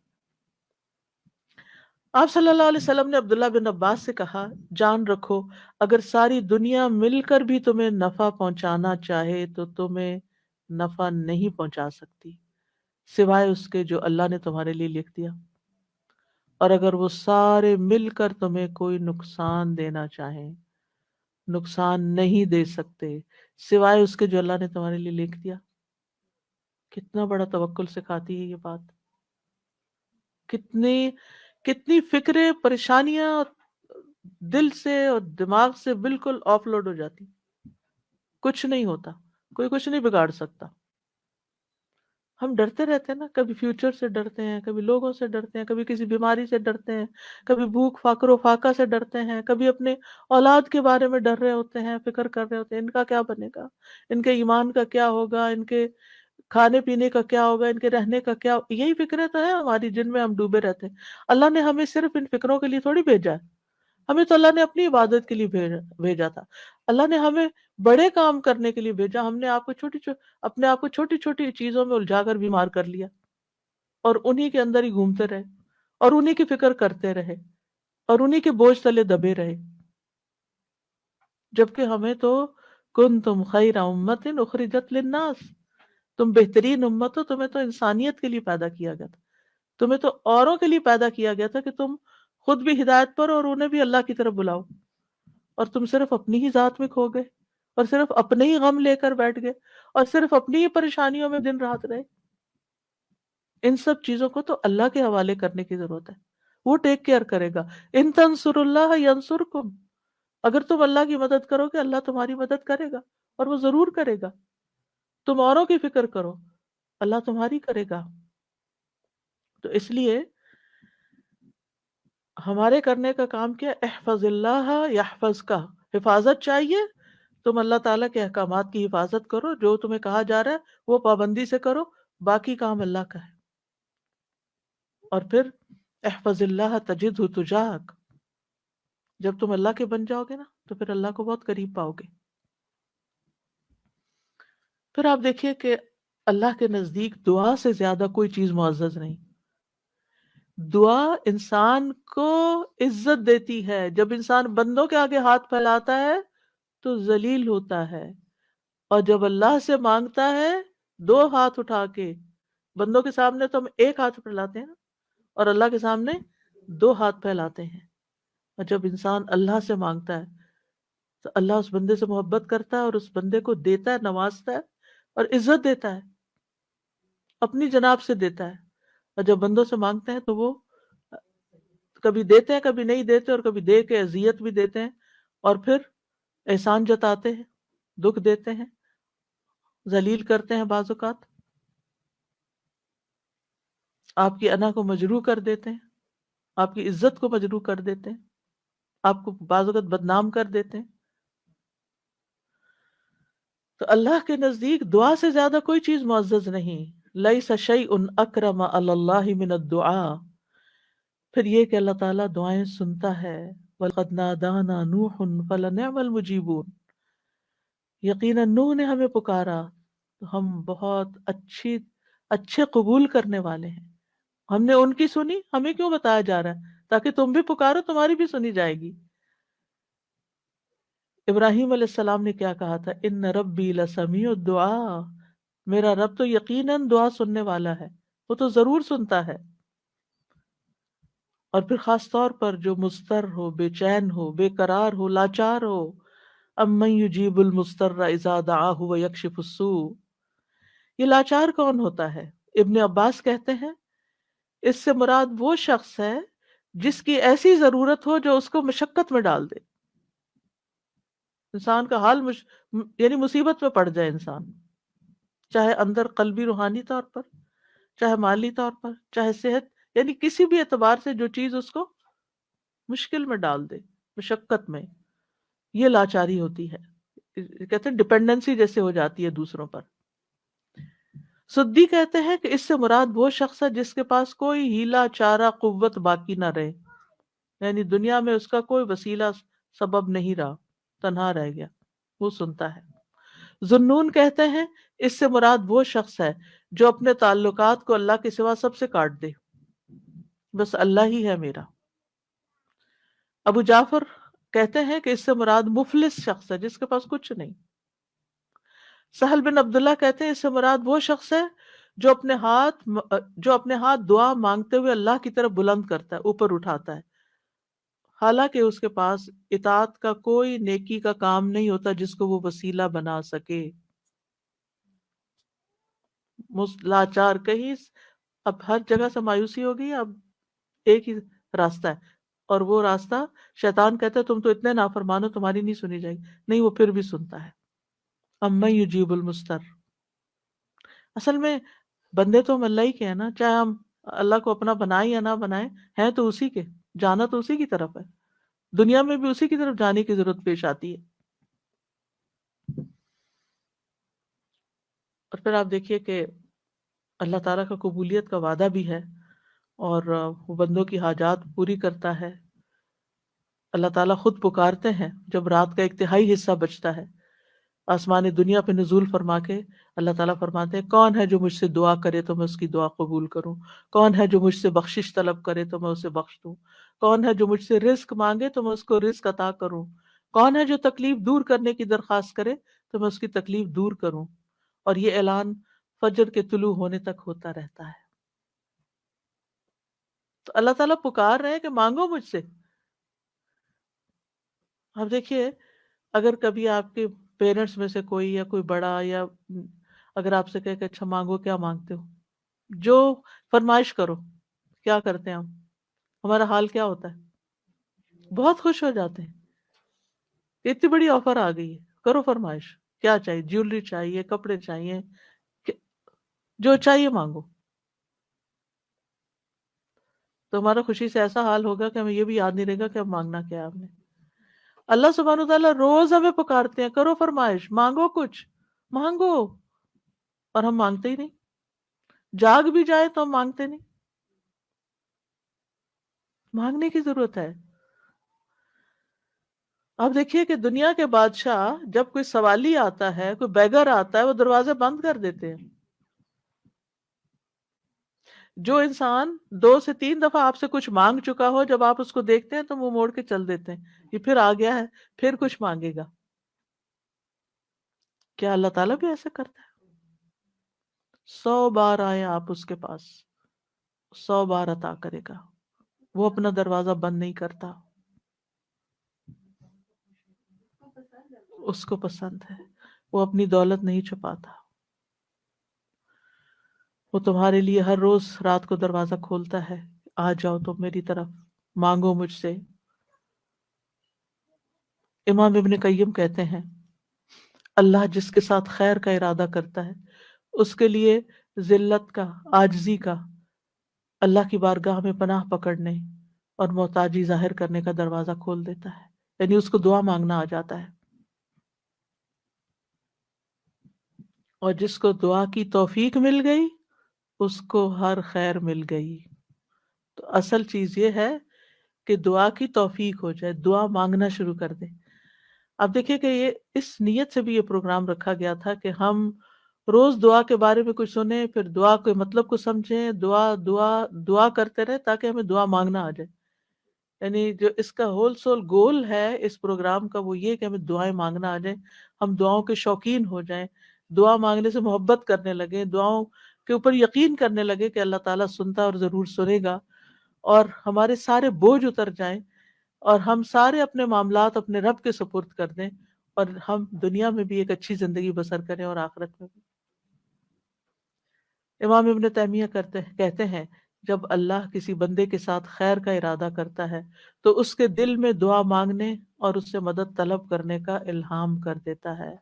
آپ صلی اللہ علیہ وسلم نے عبداللہ بن عباس سے کہا، جان رکھو اگر ساری دنیا مل کر بھی تمہیں نفع پہنچانا چاہے تو تمہیں نفع نہیں پہنچا سکتی سوائے اس کے جو اللہ نے تمہارے لیے لکھ دیا، اور اگر وہ سارے مل کر تمہیں کوئی نقصان دینا چاہیں، نقصان نہیں دے سکتے سوائے اس کے جو اللہ نے تمہارے لیے لکھ دیا۔ کتنا بڑا توکل سکھاتی ہے یہ بات، کتنی کتنی فکریں پریشانیاں دل سے اور دماغ سے بالکل آف لوڈ ہو جاتی، کچھ نہیں ہوتا، کوئی کچھ نہیں بگاڑ سکتا۔ ہم ڈرتے رہتے ہیں نا، کبھی فیوچر سے ڈرتے ہیں، کبھی لوگوں سے ڈرتے ہیں، کبھی کسی بیماری سے ڈرتے ہیں، کبھی بھوک فقر و فاقہ سے ڈرتے ہیں، کبھی اپنے اولاد کے بارے میں ڈر رہے ہوتے ہیں، فکر کر رہے ہوتے ہیں ان کا کیا بنے گا، ان کے ایمان کا کیا ہوگا، ان کے کھانے پینے کا کیا ہوگا، ان کے رہنے کا کیا، یہی فکریں تو ہیں ہماری جن میں ہم ڈوبے رہتے ہیں۔ اللہ نے ہمیں صرف ان فکروں کے لیے تھوڑی بھیجا ہے، ہمیں تو اللہ نے اپنی عبادت کے لیے بھیجا تھا۔ اللہ نے ہمیں بڑے کام کرنے کے لیے بھیجا، ہم نے اپنے آپ کو چھوٹی چھوٹی چیزوں میں الجھا کر بیمار کر لیا، اور انہی کے اندر ہی گھومتے رہے، اور انہی کی فکر کرتے رہے، اور انہی کے بوجھ تلے دبے رہے، جبکہ ہمیں تو کنتم خیر امت اخرجت للناس، تم بہترین امت ہو، تمہیں تو انسانیت کے لیے پیدا کیا گیا تھا، تمہیں تو اوروں کے لیے پیدا کیا گیا تھا کہ تم خود بھی ہدایت پر اور انہیں بھی اللہ کی طرف بلاؤ، اور تم صرف اپنی ہی ذات میں کھو گئے، اور صرف اپنے ہی غم لے کر بیٹھ گئے، اور صرف اپنی ہی پریشانیوں میں دن رات رہے۔ ان سب چیزوں کو تو اللہ کے حوالے کرنے کی ضرورت ہے، وہ ٹیک کیئر کرے گا۔ ان تنصر اللہ ینصرکم، اگر تم اللہ کی مدد کرو گے اللہ تمہاری مدد کرے گا، اور وہ ضرور کرے گا۔ تم اوروں کی فکر کرو، اللہ تمہاری کرے گا۔ تو اس لیے ہمارے کرنے کا کام کیا؟ احفظ اللہ یحفظ کا، حفاظت چاہیے، تم اللہ تعالیٰ کے احکامات کی حفاظت کرو، جو تمہیں کہا جا رہا ہے وہ پابندی سے کرو، باقی کام اللہ کا ہے۔ اور پھر احفظ اللہ تجدہ تجاہک، جب تم اللہ کے بن جاؤ گے نا تو پھر اللہ کو بہت قریب پاؤ گے۔ پھر آپ دیکھیے کہ اللہ کے نزدیک دعا سے زیادہ کوئی چیز معزز نہیں۔ دعا انسان کو عزت دیتی ہے، جب انسان بندوں کے آگے ہاتھ پھیلاتا ہے تو ذلیل ہوتا ہے، اور جب اللہ سے مانگتا ہے دو ہاتھ اٹھا کے، بندوں کے سامنے تو ہم ایک ہاتھ پھیلاتے ہیں نا، اور اللہ کے سامنے دو ہاتھ پھیلاتے ہیں، اور جب انسان اللہ سے مانگتا ہے تو اللہ اس بندے سے محبت کرتا ہے، اور اس بندے کو دیتا ہے، نوازتا ہے اور عزت دیتا ہے۔ اپنی جناب سے دیتا ہے، اور جب بندوں سے مانگتے ہیں تو وہ کبھی دیتے ہیں کبھی نہیں دیتے، اور کبھی دے کے اذیت بھی دیتے ہیں، اور پھر احسان جتاتے ہیں، دکھ دیتے ہیں، ذلیل کرتے ہیں، بعض اوقات آپ کی انا کو مجروح کر دیتے ہیں، آپ کی عزت کو مجروح کر دیتے ہیں، آپ کو بعض اوقات بدنام کر دیتے ہیں. تو اللہ کے نزدیک دعا سے زیادہ کوئی چیز معزز نہیں. لیس شیء اکرم علی اللہ من الدعاء. پھر یہ کہ اللہ تعالیٰ دعائیں سنتا ہے. وَلَقَدْ نَادَانَا نُوحٌ فَلَنِعْمَ الْمُجِيبُونَ. یقیناً نوح نے ہمیں پکارا تو ہم بہت اچھے قبول کرنے والے ہیں. ہم نے ان کی سنی، ہمیں کیوں بتایا جا رہا ہے؟ تاکہ تم بھی پکارو، تمہاری بھی سنی جائے گی. ابراہیم علیہ السلام نے کیا کہا تھا؟ ان ربی لسمیع الدعاء. میرا رب تو یقیناً دعا سننے والا ہے، وہ تو ضرور سنتا ہے. اور پھر خاص طور پر جو مضطر ہو، بے چین ہو، بے قرار ہو، لاچار ہو. امن یجیب المضطر اذا دعاہ ویکشف السوء. یہ لاچار کون ہوتا ہے؟ ابن عباس کہتے ہیں اس سے مراد وہ شخص ہے جس کی ایسی ضرورت ہو جو اس کو مشقت میں ڈال دے. انسان کا حال یعنی مصیبت میں پڑ جائے انسان، چاہے اندر قلبی روحانی طور پر، چاہے مالی طور پر، چاہے صحت، یعنی کسی بھی اعتبار سے جو چیز اس کو مشکل میں ڈال دے، مشقت میں. یہ لاچاری ہوتی ہے، کہتے ہیں ڈپینڈنسی جیسے ہو جاتی ہے دوسروں پر. سدی کہتے ہیں کہ اس سے مراد وہ شخص ہے جس کے پاس کوئی ہیلا چارہ قوت باقی نہ رہے، یعنی دنیا میں اس کا کوئی وسیلہ سبب نہیں رہا، تنہا رہ گیا، وہ سنتا ہے. ذنون کہتے ہیں اس سے مراد وہ شخص ہے جو اپنے تعلقات کو اللہ کے سوا سب سے کاٹ دے، بس اللہ ہی ہے میرا. ابو جعفر کہتے ہیں کہ اس سے مراد مفلس شخص ہے جس کے پاس کچھ نہیں. سہل بن عبداللہ کہتے ہیں اس سے مراد وہ شخص ہے جو اپنے ہاتھ دعا مانگتے ہوئے اللہ کی طرف بلند کرتا ہے، اوپر اٹھاتا ہے، حالانکہ اس کے پاس اطاعت کا کوئی نیکی کا کام نہیں ہوتا جس کو وہ وسیلہ بنا سکے. لاچار کہیں اب ہر جگہ سے مایوسی ہو گئی، اب ایک ہی راستہ ہے، اور وہ راستہ شیطان کہتا ہے تم تو اتنے نافرمان ہو، تمہاری نہیں سنی جائے گی. نہیں، وہ پھر بھی سنتا ہے. امن یجیب المضطر. اصل میں بندے تو ہم اللہ ہی کے ہیں نا، چاہے ہم اللہ کو اپنا بنائیں یا نہ بنائیں، ہیں تو اسی کے، جانا تو اسی کی طرف ہے، دنیا میں بھی اسی کی طرف جانے کی ضرورت پیش آتی ہے. اور پھر آپ دیکھیے کہ اللہ تعالیٰ کا قبولیت کا وعدہ بھی ہے، اور وہ بندوں کی حاجات پوری کرتا ہے. اللہ تعالیٰ خود پکارتے ہیں جب رات کا ایک تہائی حصہ بچتا ہے، آسمانی دنیا پہ نزول فرما کے اللہ تعالیٰ فرماتے ہیں کون ہے جو مجھ سے دعا کرے تو میں اس کی دعا قبول کروں، کون ہے جو مجھ سے بخشش طلب کرے تو میں اسے بخش دوں، کون ہے جو مجھ سے رزق مانگے تو میں اس کو رزق عطا کروں، کون ہے جو تکلیف دور کرنے کی درخواست کرے تو میں اس کی تکلیف دور کروں. اور یہ اعلان فجر کے طلوع ہونے تک ہوتا رہتا ہے. تو اللہ تعالیٰ پکار رہے ہیں کہ مانگو مجھ سے. اب دیکھیے اگر کبھی آپ کے پیرنٹس میں سے کوئی یا کوئی بڑا، یا اگر آپ سے کہے کہ اچھا مانگو، کیا مانگتے ہو، جو فرمائش کرو، کیا کرتے ہیں ہمارا حال کیا ہوتا ہے؟ بہت خوش ہو جاتے ہیں کہ اتنی بڑی آفر آ گئی ہے، کرو فرمائش، کیا چاہیے، جیولری چاہیے، کپڑے چاہیے، جو چاہیے مانگو. تو ہمارا خوشی سے ایسا حال ہوگا کہ ہمیں یہ بھی یاد نہیں رہے گا کہ اب مانگنا کیا ہے ہم نے. اللہ سبحانہ وتعالیٰ روز ہمیں پکارتے ہیں کرو فرمائش، مانگو کچھ، مانگو، اور ہم مانگتے ہی نہیں. جاگ بھی جائے تو ہم مانگتے نہیں. مانگنے کی ضرورت ہے. اب دیکھیے کہ دنیا کے بادشاہ جب کوئی سوالی آتا ہے، کوئی بیگر آتا ہے، وہ دروازے بند کر دیتے ہیں. جو انسان 2 سے 3 دفعہ آپ سے کچھ مانگ چکا ہو، جب آپ اس کو دیکھتے ہیں تو وہ موڑ کے چل دیتے ہیں، یہ پھر آ گیا ہے، پھر کچھ مانگے گا. کیا اللہ تعالیٰ بھی ایسا کرتا ہے؟ 100 بار آئے آپ اس کے پاس، 100 بار عطا کرے گا. وہ اپنا دروازہ بند نہیں کرتا، اس کو پسند ہے، وہ اپنی دولت نہیں چھپاتا. وہ تمہارے لیے ہر روز رات کو دروازہ کھولتا ہے، آ جاؤ تم میری طرف، مانگو مجھ سے۔ امام ابن قیم کہتے ہیں اللہ جس کے ساتھ خیر کا ارادہ کرتا ہے اس کے لیے ذلت کا، عاجزی کا، اللہ کی بارگاہ میں پناہ پکڑنے اور محتاجی ظاہر کرنے کا دروازہ کھول دیتا ہے، یعنی اس کو دعا مانگنا آ جاتا ہے۔ اور جس کو دعا کی توفیق مل گئی اس کو ہر خیر مل گئی۔ تو اصل چیز یہ ہے کہ دعا کی توفیق ہو جائے، دعا مانگنا شروع کر دیں۔ اب دیکھیں کہ یہ اس نیت سے بھی یہ پروگرام رکھا گیا تھا کہ ہم روز دعا کے بارے میں کچھ سنیں، پھر دعا کے مطلب کو سمجھیں، دعا دعا دعا کرتے رہیں تاکہ ہمیں دعا مانگنا آ جائے۔ یعنی جو اس کا ہول سول گول ہے اس پروگرام کا وہ یہ کہ ہمیں دعائیں مانگنا آ جائیں، ہم دعاؤں کے شوقین ہو جائیں، دعا مانگنے سے محبت کرنے لگیں، دعاؤں کے اوپر یقین کرنے لگے کہ اللہ تعالیٰ سنتا اور ضرور سنے گا، اور ہمارے سارے بوجھ اتر جائیں اور ہم سارے اپنے معاملات اپنے رب کے سپرد کر دیں، اور ہم دنیا میں بھی ایک اچھی زندگی بسر کریں اور آخرت میں بھی۔ امام ابن تیمیہ کہتے ہیں جب اللہ کسی بندے کے ساتھ خیر کا ارادہ کرتا ہے تو اس کے دل میں دعا مانگنے اور اس سے مدد طلب کرنے کا الہام کر دیتا ہے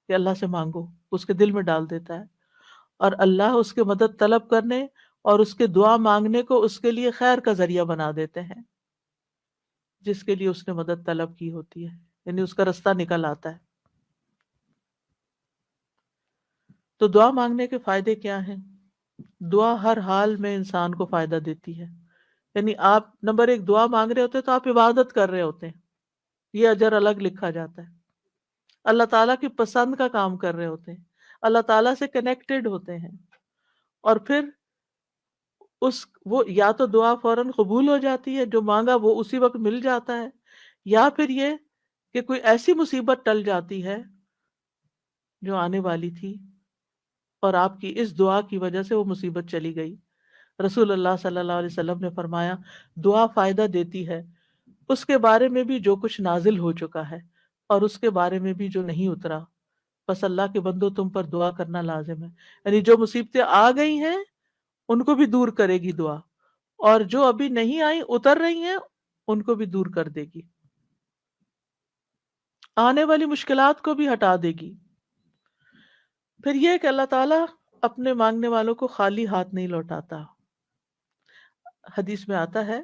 کہ اللہ سے مانگو، اس کے دل میں ڈال دیتا ہے، اور اللہ اس کے مدد طلب کرنے اور اس کے دعا مانگنے کو اس کے لیے خیر کا ذریعہ بنا دیتے ہیں جس کے لیے اس نے مدد طلب کی ہوتی ہے، یعنی اس کا رستہ نکل آتا ہے۔ تو دعا مانگنے کے فائدے کیا ہیں؟ دعا ہر حال میں انسان کو فائدہ دیتی ہے، یعنی آپ نمبر ایک دعا مانگ رہے ہوتے ہیں تو آپ عبادت کر رہے ہوتے ہیں، یہ اجر الگ لکھا جاتا ہے۔ اللہ تعالیٰ کی پسند کا کام کر رہے ہوتے ہیں، اللہ تعالیٰ سے کنیکٹڈ ہوتے ہیں، اور پھر وہ یا تو دعا فوراً قبول ہو جاتی ہے، جو مانگا وہ اسی وقت مل جاتا ہے، یا پھر یہ کہ کوئی ایسی مصیبت ٹل جاتی ہے جو آنے والی تھی اور آپ کی اس دعا کی وجہ سے وہ مصیبت چلی گئی۔ رسول اللہ صلی اللہ علیہ وسلم نے فرمایا دعا فائدہ دیتی ہے اس کے بارے میں بھی جو کچھ نازل ہو چکا ہے اور اس کے بارے میں بھی جو نہیں اترا، بس اللہ کے بندو تم پر دعا کرنا لازم ہے، یعنی جو مصیبتیں آ گئی ہیں ان کو بھی دور کرے گی دعا، اور جو ابھی نہیں آئی اتر رہی ہیں ان کو بھی دور کر دے گی، آنے والی مشکلات کو بھی ہٹا دے گی۔ پھر یہ کہ اللہ تعالیٰ اپنے مانگنے والوں کو خالی ہاتھ نہیں لوٹاتا۔ حدیث میں آتا ہے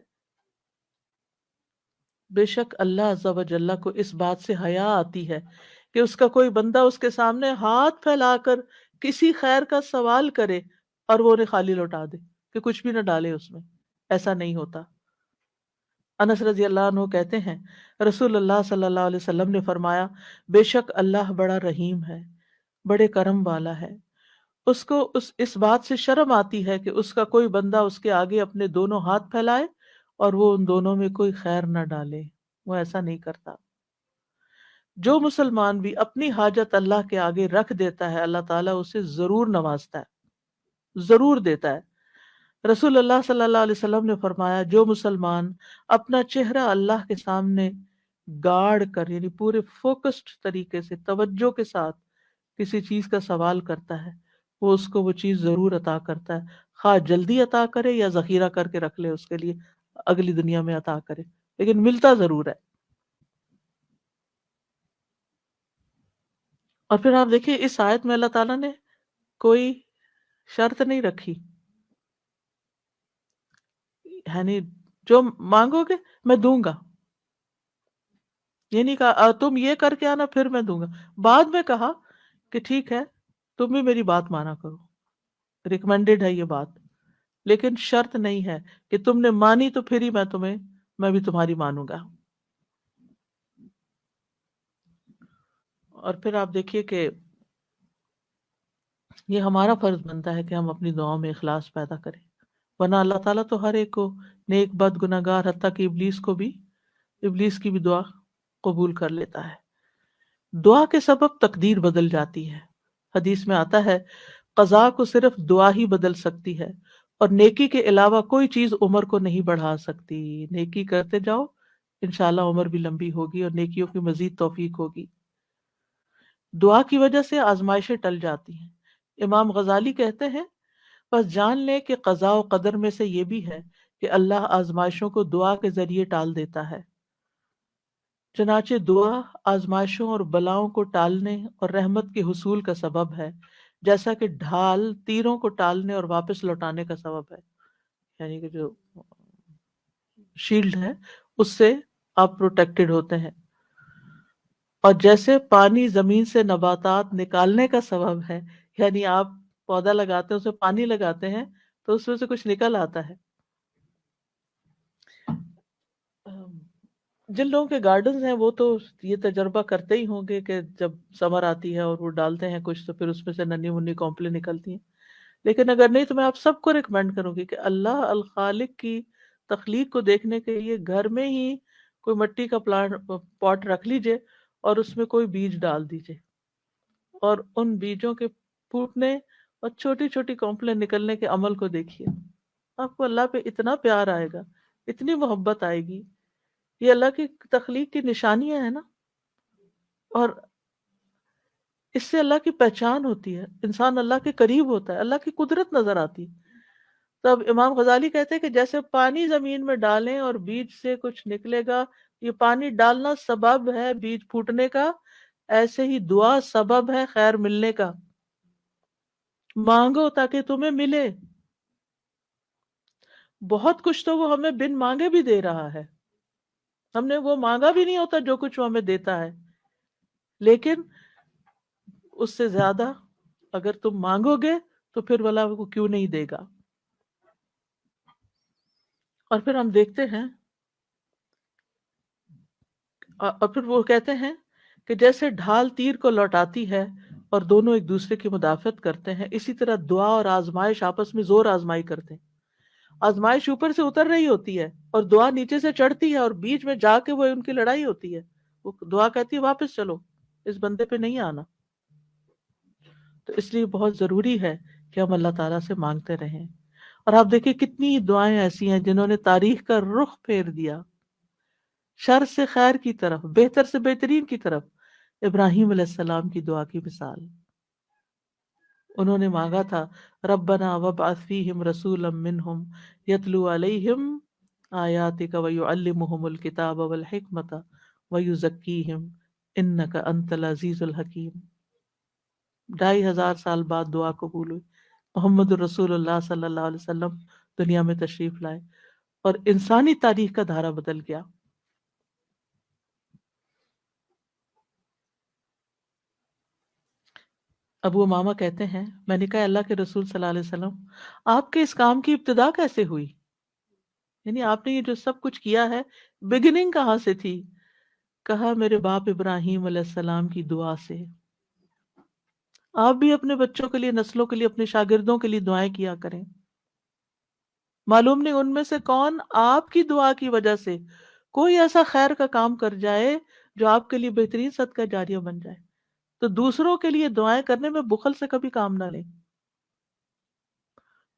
بے شک اللہ عز و جل کو اس بات سے حیا آتی ہے کہ اس کا کوئی بندہ اس کے سامنے ہاتھ پھیلا کر کسی خیر کا سوال کرے اور وہ انہیں خالی لوٹا دے، کہ کچھ بھی نہ ڈالے اس میں، ایسا نہیں ہوتا۔ انس رضی اللہ عنہ کہتے ہیں رسول اللہ صلی اللہ علیہ وسلم نے فرمایا بے شک اللہ بڑا رحیم ہے، بڑے کرم والا ہے، اس کو اس بات سے شرم آتی ہے کہ اس کا کوئی بندہ اس کے آگے اپنے دونوں ہاتھ پھیلائے اور وہ ان دونوں میں کوئی خیر نہ ڈالے، وہ ایسا نہیں کرتا۔ جو مسلمان بھی اپنی حاجت اللہ کے آگے رکھ دیتا ہے اللہ تعالیٰ اسے ضرور نوازتا ہے، ضرور دیتا ہے۔ رسول اللہ صلی اللہ علیہ وسلم نے فرمایا جو مسلمان اپنا چہرہ اللہ کے سامنے گاڑ کر، یعنی پورے فوکسڈ طریقے سے توجہ کے ساتھ کسی چیز کا سوال کرتا ہے وہ اس کو وہ چیز ضرور عطا کرتا ہے، خواہ جلدی عطا کرے یا ذخیرہ کر کے رکھ لے اس کے لیے اگلی دنیا میں عطا کرے، لیکن ملتا ضرور ہے۔ اور پھر آپ دیکھیے اس آیت میں اللہ تعالیٰ نے کوئی شرط نہیں رکھی، یعنی جو مانگو گے میں دوں گا، یہ نہیں کہا تم یہ کر کے آنا پھر میں دوں گا، بعد میں کہا کہ ٹھیک ہے تم بھی میری بات مانا کرو، ریکمینڈڈ ہے یہ بات، لیکن شرط نہیں ہے کہ تم نے مانی تو پھر ہی میں بھی تمہاری مانوں گا۔ اور پھر آپ دیکھیے کہ یہ ہمارا فرض بنتا ہے کہ ہم اپنی دعاؤں میں اخلاص پیدا کریں، ورنہ اللہ تعالیٰ تو ہر ایک کو، نیک بد گناہگار حتیٰ کہ ابلیس کی بھی دعا قبول کر لیتا ہے۔ دعا کے سبب تقدیر بدل جاتی ہے، حدیث میں آتا ہے قضا کو صرف دعا ہی بدل سکتی ہے، اور نیکی کے علاوہ کوئی چیز عمر کو نہیں بڑھا سکتی۔ نیکی کرتے جاؤ انشاءاللہ عمر بھی لمبی ہوگی اور نیکیوں کی مزید توفیق ہوگی۔ دعا کی وجہ سے آزمائشیں ٹل جاتی ہیں۔ امام غزالی کہتے ہیں بس جان لیں کہ قضاء و قدر میں سے یہ بھی ہے کہ اللہ آزمائشوں کو دعا کے ذریعے ٹال دیتا ہے۔ چنانچہ دعا آزمائشوں اور بلاؤں کو ٹالنے اور رحمت کے حصول کا سبب ہے، جیسا کہ ڈھال تیروں کو ٹالنے اور واپس لوٹانے کا سبب ہے، یعنی کہ جو شیلڈ ہے اس سے آپ پروٹیکٹڈ ہوتے ہیں۔ اور جیسے پانی زمین سے نباتات نکالنے کا سبب ہے، یعنی آپ پودا لگاتے ہیں اسے پانی لگاتے ہیں تو اس میں سے کچھ نکل آتا ہے۔ جن لوگوں کے گارڈنز ہیں وہ تو یہ تجربہ کرتے ہی ہوں گے کہ جب سمر آتی ہے اور وہ ڈالتے ہیں کچھ تو پھر اس میں سے ننھی منھی کونپلیں نکلتی ہیں۔ لیکن اگر نہیں تو میں آپ سب کو ریکمینڈ کروں گی کہ اللہ الخالق کی تخلیق کو دیکھنے کے لیے گھر میں ہی کوئی مٹی کا پلانٹ پاٹ رکھ لیجئے اور اس میں کوئی بیج ڈال دیجئے، اور ان بیجوں کے پھوٹنے اور چھوٹی چھوٹی کونپلیں نکلنے کے عمل کو دیکھیے، آپ کو اللہ پہ اتنا پیار آئے گا، اتنی محبت آئے گی۔ یہ اللہ کی تخلیق کی نشانیاں ہیں نا، اور اس سے اللہ کی پہچان ہوتی ہے، انسان اللہ کے قریب ہوتا ہے، اللہ کی قدرت نظر آتی ہے۔ تب امام غزالی کہتے ہیں کہ جیسے پانی زمین میں ڈالیں اور بیج سے کچھ نکلے گا، یہ پانی ڈالنا سبب ہے بیج پھوٹنے کا، ایسے ہی دعا سبب ہے خیر ملنے کا۔ مانگو تاکہ تمہیں ملے، بہت کچھ تو وہ ہمیں بن مانگے بھی دے رہا ہے، ہم نے وہ مانگا بھی نہیں ہوتا جو کچھ وہ ہمیں دیتا ہے، لیکن اس سے زیادہ اگر تم مانگو گے تو پھر والا وہ کیوں نہیں دے گا۔ اور پھر ہم دیکھتے ہیں اور پھر وہ کہتے ہیں کہ جیسے ڈھال تیر کو لوٹاتی ہے اور دونوں ایک دوسرے کی مدافعت کرتے ہیں، اسی طرح دعا اور آزمائش آپس میں زور آزمائی کرتے ہیں۔ آزمائش اوپر سے اتر رہی ہوتی ہے اور دعا نیچے سے چڑھتی ہے، اور بیچ میں جا کے وہ ان کی لڑائی ہوتی ہے، وہ دعا کہتی ہے واپس چلو، اس بندے پہ نہیں آنا۔ تو اس لیے بہت ضروری ہے کہ ہم اللہ تعالیٰ سے مانگتے رہیں۔ اور آپ دیکھیں کتنی دعائیں ایسی ہیں جنہوں نے تاریخ کا رخ پھیر دیا، شر سے خیر کی طرف، بہتر سے بہترین کی طرف۔ ابراہیم علیہ السلام کی دعا کی مثال، انہوں نے مانگا تھا ربنا وابعث فیہم رسولا منہم یتلو علیہم آیاتک ویعلمہم الکتاب والحکمت ویزکیہم انک انت العزیز الحکیم۔ 2500 سال بعد دعا قبول ہوئی، محمد الرسول اللہ صلی اللہ علیہ وسلم دنیا میں تشریف لائے اور انسانی تاریخ کا دھارا بدل گیا۔ ابو امامہ کہتے ہیں میں نے کہا اللہ کے رسول صلی اللہ علیہ وسلم آپ کے اس کام کی ابتدا کیسے ہوئی، یعنی آپ نے یہ جو سب کچھ کیا ہے بگننگ کہاں سے تھی؟ کہا میرے باپ ابراہیم علیہ السلام کی دعا سے۔ آپ بھی اپنے بچوں کے لیے، نسلوں کے لیے، اپنے شاگردوں کے لیے دعائیں کیا کریں، معلوم نہیں ان میں سے کون آپ کی دعا کی وجہ سے کوئی ایسا خیر کا کام کر جائے جو آپ کے لیے بہترین صدقہ جاریہ بن جائے۔ تو دوسروں کے لیے دعائیں کرنے میں بخل سے کبھی کام نہ لیں۔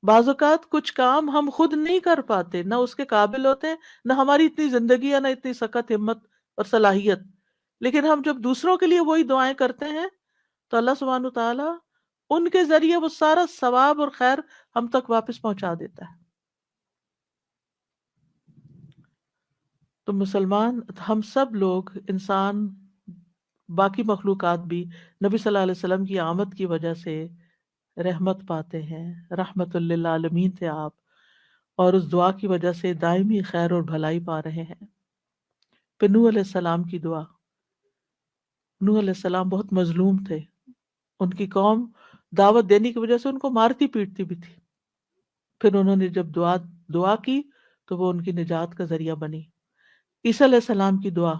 بعض اوقات کچھ کام ہم خود نہیں کر پاتے، نہ اس کے قابل ہوتے ہیں، نہ ہماری اتنی زندگی ہے، نہ اتنی سخت ہمت اور صلاحیت، لیکن ہم جب دوسروں کے لیے وہی دعائیں کرتے ہیں تو اللہ سبحانہ تعالیٰ ان کے ذریعے وہ سارا ثواب اور خیر ہم تک واپس پہنچا دیتا ہے۔ تو مسلمان، ہم سب لوگ، انسان، باقی مخلوقات بھی نبی صلی اللہ علیہ وسلم کی آمد کی وجہ سے رحمت پاتے ہیں، رحمت للعالمین تھے آپ، اور اس دعا کی وجہ سے دائمی خیر اور بھلائی پا رہے ہیں۔ پھر نوح علیہ السلام کی دعا، نوح علیہ السلام بہت مظلوم تھے، ان کی قوم دعوت دینے کی وجہ سے ان کو مارتی پیٹتی بھی تھی، پھر انہوں نے جب دعا کی تو وہ ان کی نجات کا ذریعہ بنی۔ عیسیٰ علیہ السلام کی دعا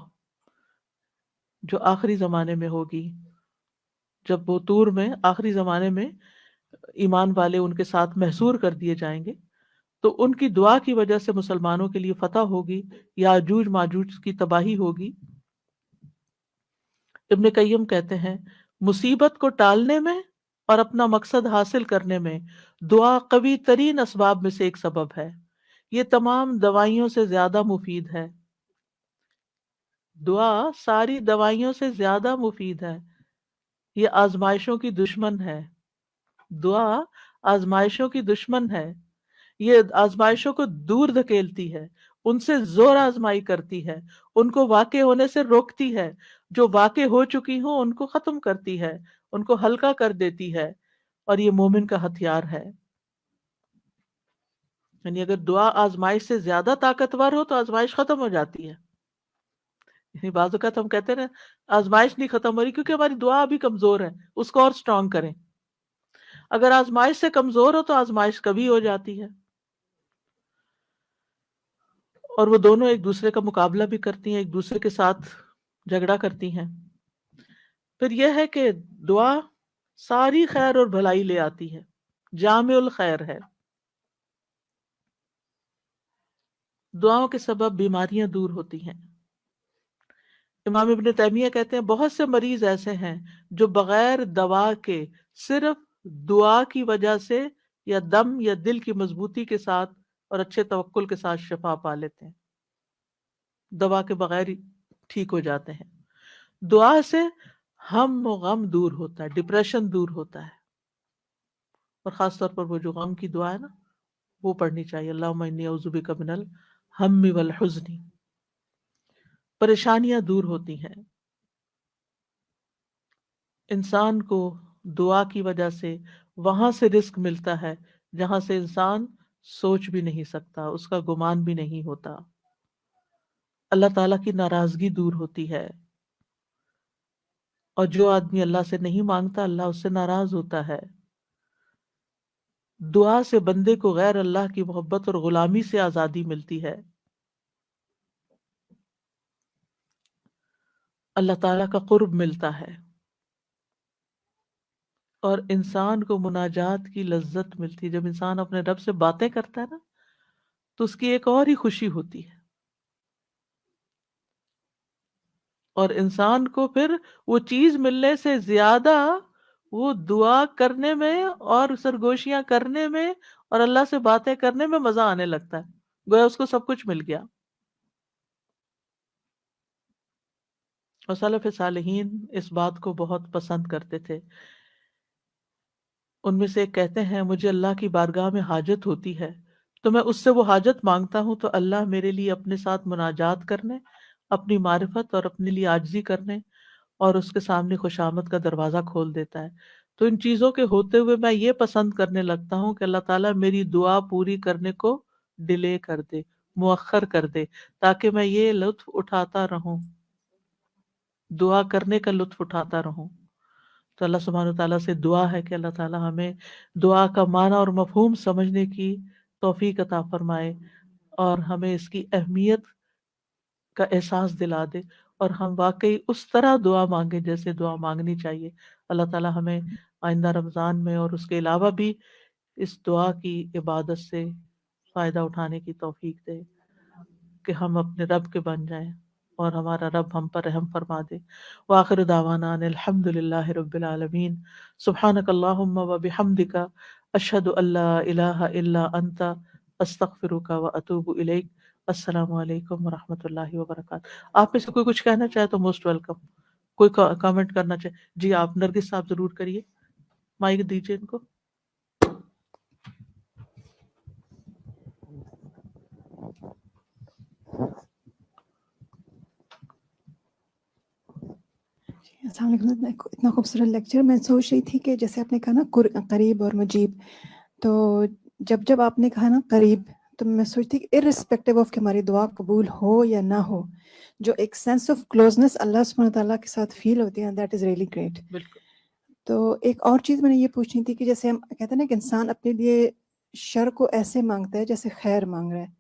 جو آخری زمانے میں ہوگی، جب وہ طور میں آخری زمانے میں ایمان والے ان کے ساتھ محصور کر دیے جائیں گے، تو ان کی دعا کی وجہ سے مسلمانوں کے لیے فتح ہوگی، یاجوج ماجوج کی تباہی ہوگی۔ ابن قیم کہتے ہیں مصیبت کو ٹالنے میں اور اپنا مقصد حاصل کرنے میں دعا قوی ترین اسباب میں سے ایک سبب ہے، یہ تمام دوائیوں سے زیادہ مفید ہے۔ دعا ساری دوائیوں سے زیادہ مفید ہے، یہ آزمائشوں کی دشمن ہے۔ دعا آزمائشوں کی دشمن ہے، یہ آزمائشوں کو دور دھکیلتی ہے، ان سے زور آزمائی کرتی ہے، ان کو واقع ہونے سے روکتی ہے، جو واقع ہو چکی ہوں ان کو ختم کرتی ہے، ان کو ہلکا کر دیتی ہے، اور یہ مومن کا ہتھیار ہے۔ یعنی اگر دعا آزمائش سے زیادہ طاقتور ہو تو آزمائش ختم ہو جاتی ہے۔ یعنی بعض اوقات ہم کہتے ہیں نا آزمائش نہیں ختم ہو رہی کیونکہ ہماری دعا ابھی کمزور ہے، اس کو اور سٹرونگ کریں۔ اگر آزمائش سے کمزور ہو تو آزمائش کبھی ہو جاتی ہے، اور وہ دونوں ایک دوسرے کا مقابلہ بھی کرتی ہیں، ایک دوسرے کے ساتھ جھگڑا کرتی ہیں۔ پھر یہ ہے کہ دعا ساری خیر اور بھلائی لے آتی ہے، جامع الخیر ہے۔ دعاؤں کے سبب بیماریاں دور ہوتی ہیں۔ امام ابن تیمیہ کہتے ہیں بہت سے مریض ایسے ہیں جو بغیر دوا کے صرف دعا کی وجہ سے یا دم یا دل کی مضبوطی کے ساتھ اور اچھے توکل کے ساتھ شفا پا لیتے ہیں، دوا کے بغیر ہی ٹھیک ہو جاتے ہیں۔ دعا سے ہم و غم دور ہوتا ہے، ڈپریشن دور ہوتا ہے، اور خاص طور پر وہ جو غم کی دعا ہے نا وہ پڑھنی چاہیے، اللہم انی اعوذ بک من الہم والحزن۔ پریشانیاں دور ہوتی ہیں، انسان کو دعا کی وجہ سے وہاں سے رزق ملتا ہے جہاں سے انسان سوچ بھی نہیں سکتا، اس کا گمان بھی نہیں ہوتا۔ اللہ تعالیٰ کی ناراضگی دور ہوتی ہے، اور جو آدمی اللہ سے نہیں مانگتا اللہ اس سے ناراض ہوتا ہے۔ دعا سے بندے کو غیر اللہ کی محبت اور غلامی سے آزادی ملتی ہے، اللہ تعالیٰ کا قرب ملتا ہے، اور انسان کو مناجات کی لذت ملتی ہے۔ جب انسان اپنے رب سے باتیں کرتا ہے نا تو اس کی ایک اور ہی خوشی ہوتی ہے، اور انسان کو پھر وہ چیز ملنے سے زیادہ وہ دعا کرنے میں اور سرگوشیاں کرنے میں اور اللہ سے باتیں کرنے میں مزہ آنے لگتا ہے، گویا اس کو سب کچھ مل گیا۔ اور سلف صالحین اس بات کو بہت پسند کرتے تھے۔ ان میں سے ایک کہتے ہیں مجھے اللہ کی بارگاہ میں حاجت ہوتی ہے تو میں اس سے وہ حاجت مانگتا ہوں تو اللہ میرے لیے اپنے ساتھ مناجات کرنے، اپنی معرفت اور اپنے لیے عاجزی کرنے اور اس کے سامنے خوشامد کا دروازہ کھول دیتا ہے۔ تو ان چیزوں کے ہوتے ہوئے میں یہ پسند کرنے لگتا ہوں کہ اللہ تعالیٰ میری دعا پوری کرنے کو ڈیلے کر دے، مؤخر کر دے، تاکہ میں یہ لطف اٹھاتا رہوں، دعا کرنے کا لطف اٹھاتا رہوں۔ تو اللہ سبحانہ وتعالیٰ سے دعا ہے کہ اللہ تعالیٰ ہمیں دعا کا معنی اور مفہوم سمجھنے کی توفیق عطا فرمائے، اور ہمیں اس کی اہمیت کا احساس دلا دے، اور ہم واقعی اس طرح دعا مانگیں جیسے دعا مانگنی چاہیے۔ اللہ تعالیٰ ہمیں آئندہ رمضان میں اور اس کے علاوہ بھی اس دعا کی عبادت سے فائدہ اٹھانے کی توفیق دے کہ ہم اپنے رب کے بن جائیں اور ہمارا رب ہم پر رحم فرما دے۔ وآخر دعوانا ان الحمد للہ رب العالمین۔ سبحانک اللہم و بحمدک، اشہد ان لا الہ الا انت، استغفرک و اتوب الیک۔ السلام علیکم ورحمۃ اللہ وبرکاتہ۔ آپ میں سے کوئی کچھ کہنا چاہے تو موسٹ ویلکم، کوئی کامنٹ کرنا چاہے جی آپ نرگس صاحب ضرور کریے، مائک دیجیے ان کو۔ السلام علیکم۔ اتنا خوبصورت لیکچر، میں سوچ رہی تھی کہ جیسے آپ نے کہا نا قریب اور مجیب، تو جب آپ نے کہا نا قریب تو میں سوچتی کہ ارسپیکٹیو آف کہ ہماری دعا قبول ہو یا نہ ہو، جو ایک سینس آف کلوزنس اللہ سبحانہ تعالیٰ کے ساتھ فیل ہوتی ہے، دیٹ از ریئلی گریٹ۔ بالکل۔ تو ایک اور چیز میں نے یہ پوچھنی تھی کہ جیسے ہم کہتے ہیں نا کہ انسان اپنے لیے شر کو ایسے مانگتا ہے جیسے خیر مانگ رہا ہے،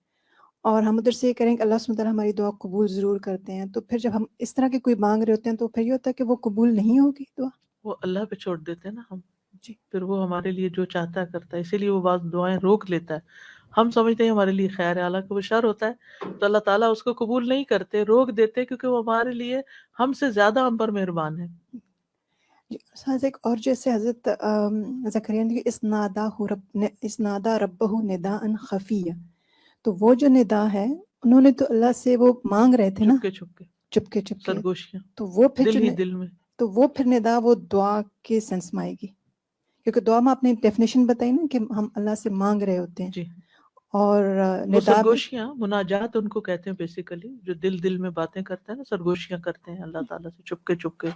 اور ہم ادھر سے یہ کریں کہ اللہ سبحانہ تعالیٰ ہماری دعا قبول ضرور کرتے ہیں، تو پھر جب ہم اس طرح کے کوئی مانگ رہے ہوتے ہیں تو پھر یہ ہوتا ہے کہ وہ قبول نہیں ہوگی دعا؟ وہ اللہ پہ چھوڑ دیتے ہیں نا ہم، جی پھر وہ ہمارے لیے جو چاہتا ہے کرتا ہے، اسی لیے وہ بعض دعائیں روک لیتا ہے۔ ہم سمجھتے ہیں ہمارے لیے خیر ہے، حالانکہ وہ شر ہوتا ہے، تو اللہ تعالیٰ اس کو قبول نہیں کرتے، روک دیتے، کیونکہ وہ ہمارے لیے ہم سے زیادہ ہم پر مہربان ہے۔ جی استاذ، ایک اور جیسے حضرت زکریا نے اس نادا ربہ نداء خفیہ، تو وہ جو ندا ہے انہوں نے تو اللہ سے وہ مانگ رہے تھے نا چپکے چپکے، چپکے چپکے، سرگوشیاں، تو وہ پھر دل ہی دل میں۔ تو وہ پھر ندا وہ دعا کے سینس میں آئے گی، کیونکہ دعا میں آپ نے ڈیفینیشن بتائی نا کہ ہم اللہ سے مانگ رہے ہوتے ہیں، جی، اور وہ ندا میں سرگوشیاں، مناجات ان کو کہتے ہیں بیسیکلی، جو دل میں باتیں کرتے ہیں نا، سرگوشیاں کرتے ہیں اللہ تعالیٰ سے چپ کے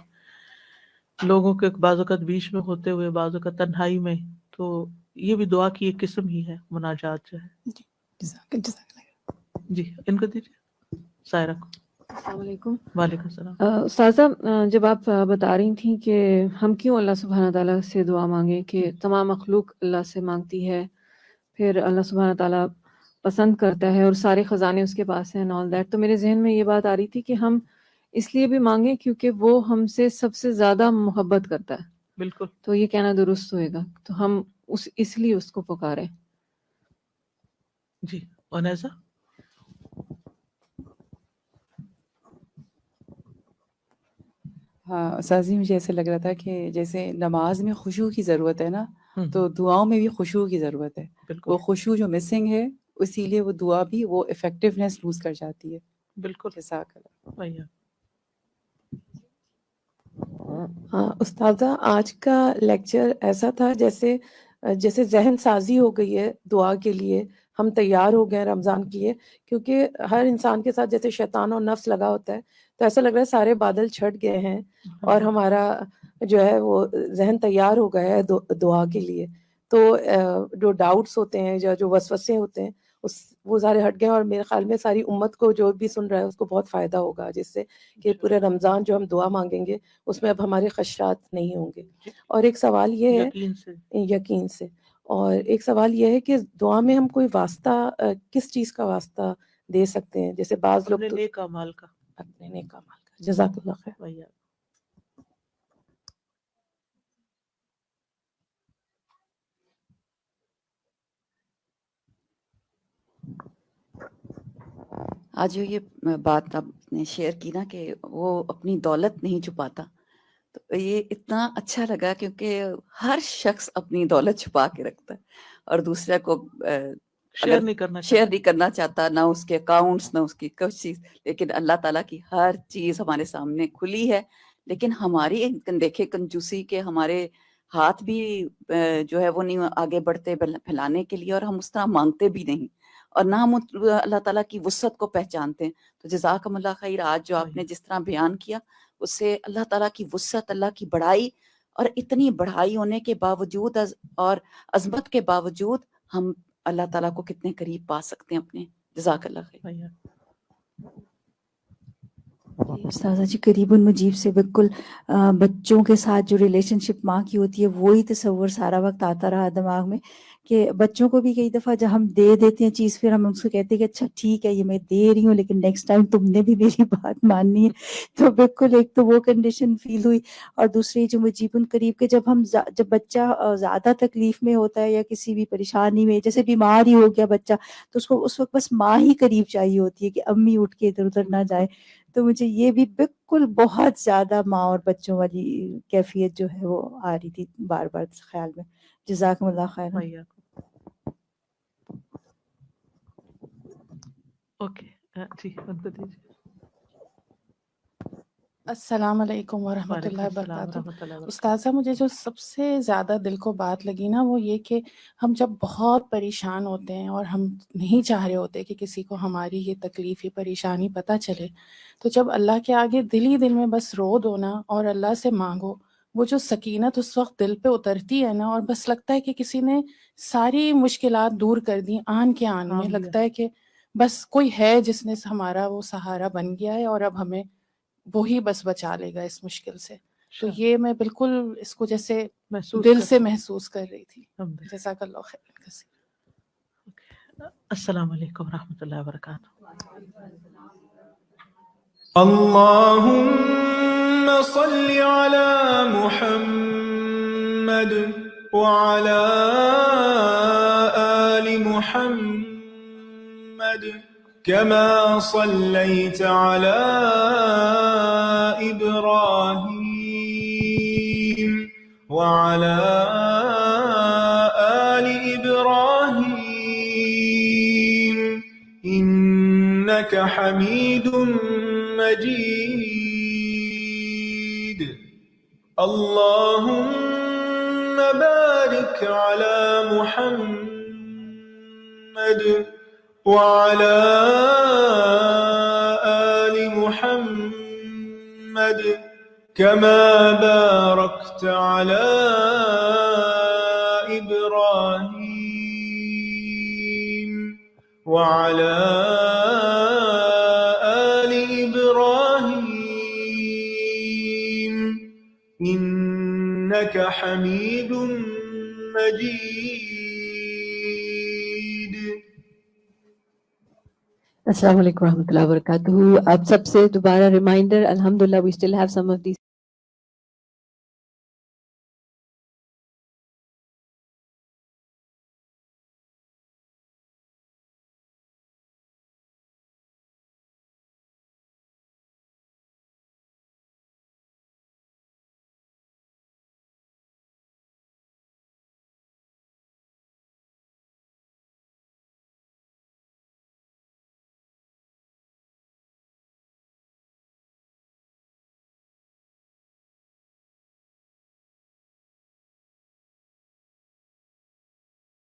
لوگوں کے بعض اوقات بیچ میں ہوتے ہوئے، بعض اوقات تنہائی میں، تو یہ بھی دعا کی ایک قسم ہی ہے، مناجات جو ہے۔ جی، جزاک اللہ۔ جی، ان کو دیجیے سائرہ کو۔ السلام علیکم۔ وعلیکم السلام۔ استاذہ، جب آپ بتا رہی تھیں کہ ہم کیوں اللہ سبحانہ تعالیٰ سے دعا مانگیں، کہ تمام مخلوق اللہ سے مانگتی ہے، پھر اللہ سبحانہ تعالیٰ پسند کرتا ہے اور سارے خزانے اس کے پاس ہیں، آل دیٹ، تو میرے ذہن میں یہ بات آ رہی تھی کہ ہم اس لیے بھی مانگیں کیونکہ وہ ہم سے سب سے زیادہ محبت کرتا ہے، بالکل، تو یہ کہنا درست ہوئے گا، تو ہم اس لیے اس کو پکاریں۔ جی، انیسا۔ ہاں استاذ جی، مجھے ایسے لگ رہا تھا کہ جیسے نماز میں خشوع کی ضرورت ہے نا، تو دعاؤں میں بھی خشوع کی ضرورت ہے۔ بالکل وہ خشوع جو مسنگ ہے، اسی لیے وہ دعا بھی وہ افیکٹونیس لوز کر جاتی ہے۔ بالکل۔ جزاک اللہ۔ بھیا استاذہ، آج کا لیکچر ایسا تھا جیسے ذہن سازی ہو گئی ہے دعا کے لیے، ہم تیار ہو گئے ہیں رمضان کے لیے، کیونکہ ہر انسان کے ساتھ جیسے شیطان اور نفس لگا ہوتا ہے، تو ایسا لگ رہا ہے سارے بادل چھٹ گئے ہیں اور ہمارا جو ہے وہ ذہن تیار ہو گیا ہے دعا کے لیے۔ تو جو ڈاؤٹس ہوتے ہیں یا جو وسوسے ہوتے ہیں وہ سارے ہٹ گئے، اور میرے خیال میں ساری امت کو جو بھی سن رہا ہے اس کو بہت فائدہ ہوگا، جس سے کہ پورے رمضان جو ہم دعا مانگیں گے اس میں اب ہمارے خدشات نہیں ہوں گے۔ اور ایک سوال یہ ہے، یقین سے، اور ایک سوال یہ ہے کہ دعا میں ہم کوئی واسطہ کس چیز کا واسطہ دے سکتے ہیں؟ جیسے بعض لوگ اپنے تو نیک اعمال کا۔ اپنے نیک اعمال کا۔ جزاک اللہ خیر۔ بھیا آج جو یہ بات آپ نے شیئر کی نا کہ وہ اپنی دولت نہیں چھپاتا، تو یہ اتنا اچھا لگا، کیونکہ ہر شخص اپنی دولت چھپا کے رکھتا ہے اور دوسرے کو شیئر نہیں کرنا شیئر نہیں کرنا چاہتا، نہ اس کے اکاؤنٹس، نہ اس کی کچھ چیز۔ لیکن اللہ تعالیٰ کی ہر چیز ہمارے سامنے کھلی ہے، لیکن ہماری دیکھے کنجوسی کے ہمارے ہاتھ بھی جو ہے وہ نہیں آگے بڑھتے پھیلانے کے لیے، اور ہم اس طرح مانگتے بھی نہیں، اور نہ ہم اللہ تعالیٰ کی وسعت کو پہچانتے ہیں۔ تو جزاکم اللہ خیر، آج جو آپ نے جس طرح بیان کیا اس سے اللہ تعالیٰ کی وسعت، اللہ کی بڑائی، اور اتنی بڑائی ہونے کے باوجود اور عظمت کے باوجود ہم اللہ تعالیٰ کو کتنے قریب پا سکتے ہیں اپنے۔ جزاک اللہ خیر۔ بھیا استاذہ جی، قریب المجیب سے بالکل بچوں کے ساتھ جو ریلیشن شپ ماں کی ہوتی ہے وہی تصور سارا وقت آتا رہا دماغ میں، کہ بچوں کو بھی کئی دفعہ جب ہم دے دیتے ہیں چیز، پھر ہم ان سے کہتے ہیں کہ اچھا ٹھیک ہے یہ میں دے رہی ہوں لیکن نیکسٹ ٹائم تم نے بھی میری بات ماننی ہے۔ تو بالکل ایک تو وہ کنڈیشن فیل ہوئی، اور دوسری جو مجیب القریب کے جب بچہ زیادہ تکلیف میں ہوتا ہے یا کسی بھی پریشانی میں، جیسے بیمار ہی ہو گیا بچہ، تو اس کو اس وقت بس ماں ہی قریب چاہیے ہوتی ہے کہ امی اٹھ کے ادھر ادھر نہ جائے۔ تو مجھے یہ بھی بالکل بہت زیادہ ماں اور بچوں والی کیفیت جو ہے وہ آ رہی تھی بار بار خیال میں۔ جزاکم اللہ خیر۔ بھیا اوکے جی، ان کو دیجیے۔ السلام علیکم ورحمۃ وعلیکم اللہ السلام وبرکاتہ۔ ورحمۃ اللہ وبرکاتہ۔ استاذہ، مجھے جو سب سے زیادہ دل کو بات لگی نا وہ یہ کہ ہم جب بہت پریشان ہوتے ہیں اور ہم نہیں چاہ رہے ہوتے کہ کسی کو ہماری یہ تکلیف یہ پریشانی پتہ چلے، تو جب اللہ کے آگے دل ہی دل میں بس رو دو نا اور اللہ سے مانگو، وہ جو سکینت اس وقت دل پہ اترتی ہے نا، اور بس لگتا ہے کہ کسی نے ساری مشکلات دور کر دی آن کے آن میں، لگتا ہے کہ بس کوئی ہے جس نے ہمارا وہ سہارا بن گیا ہے اور اب ہمیں وہی بس بچا لے گا اس مشکل سے۔ تو یہ میں بالکل اس کو جیسے دل سے محسوس کر رہی تھی۔ جزاک اللہ خیر کثیر۔ السلام علیکم ورحمۃ اللہ وبرکاتہ۔ اللهم صل على محمد وعلى آل محمد كما صليت على إبراهيم وعلى آل إبراهيم إنك حميد مجيد۔ اللهم بارك على محمد وعلى آل محمد كما باركت على إبراهيم وعلى آل إبراهيم إنك حميد مجيد. السلام علیکم ورحمۃ اللہ وبرکاتہ. آپ سب سے دوبارہ ریمائنڈر, الحمدللہ we still have some of these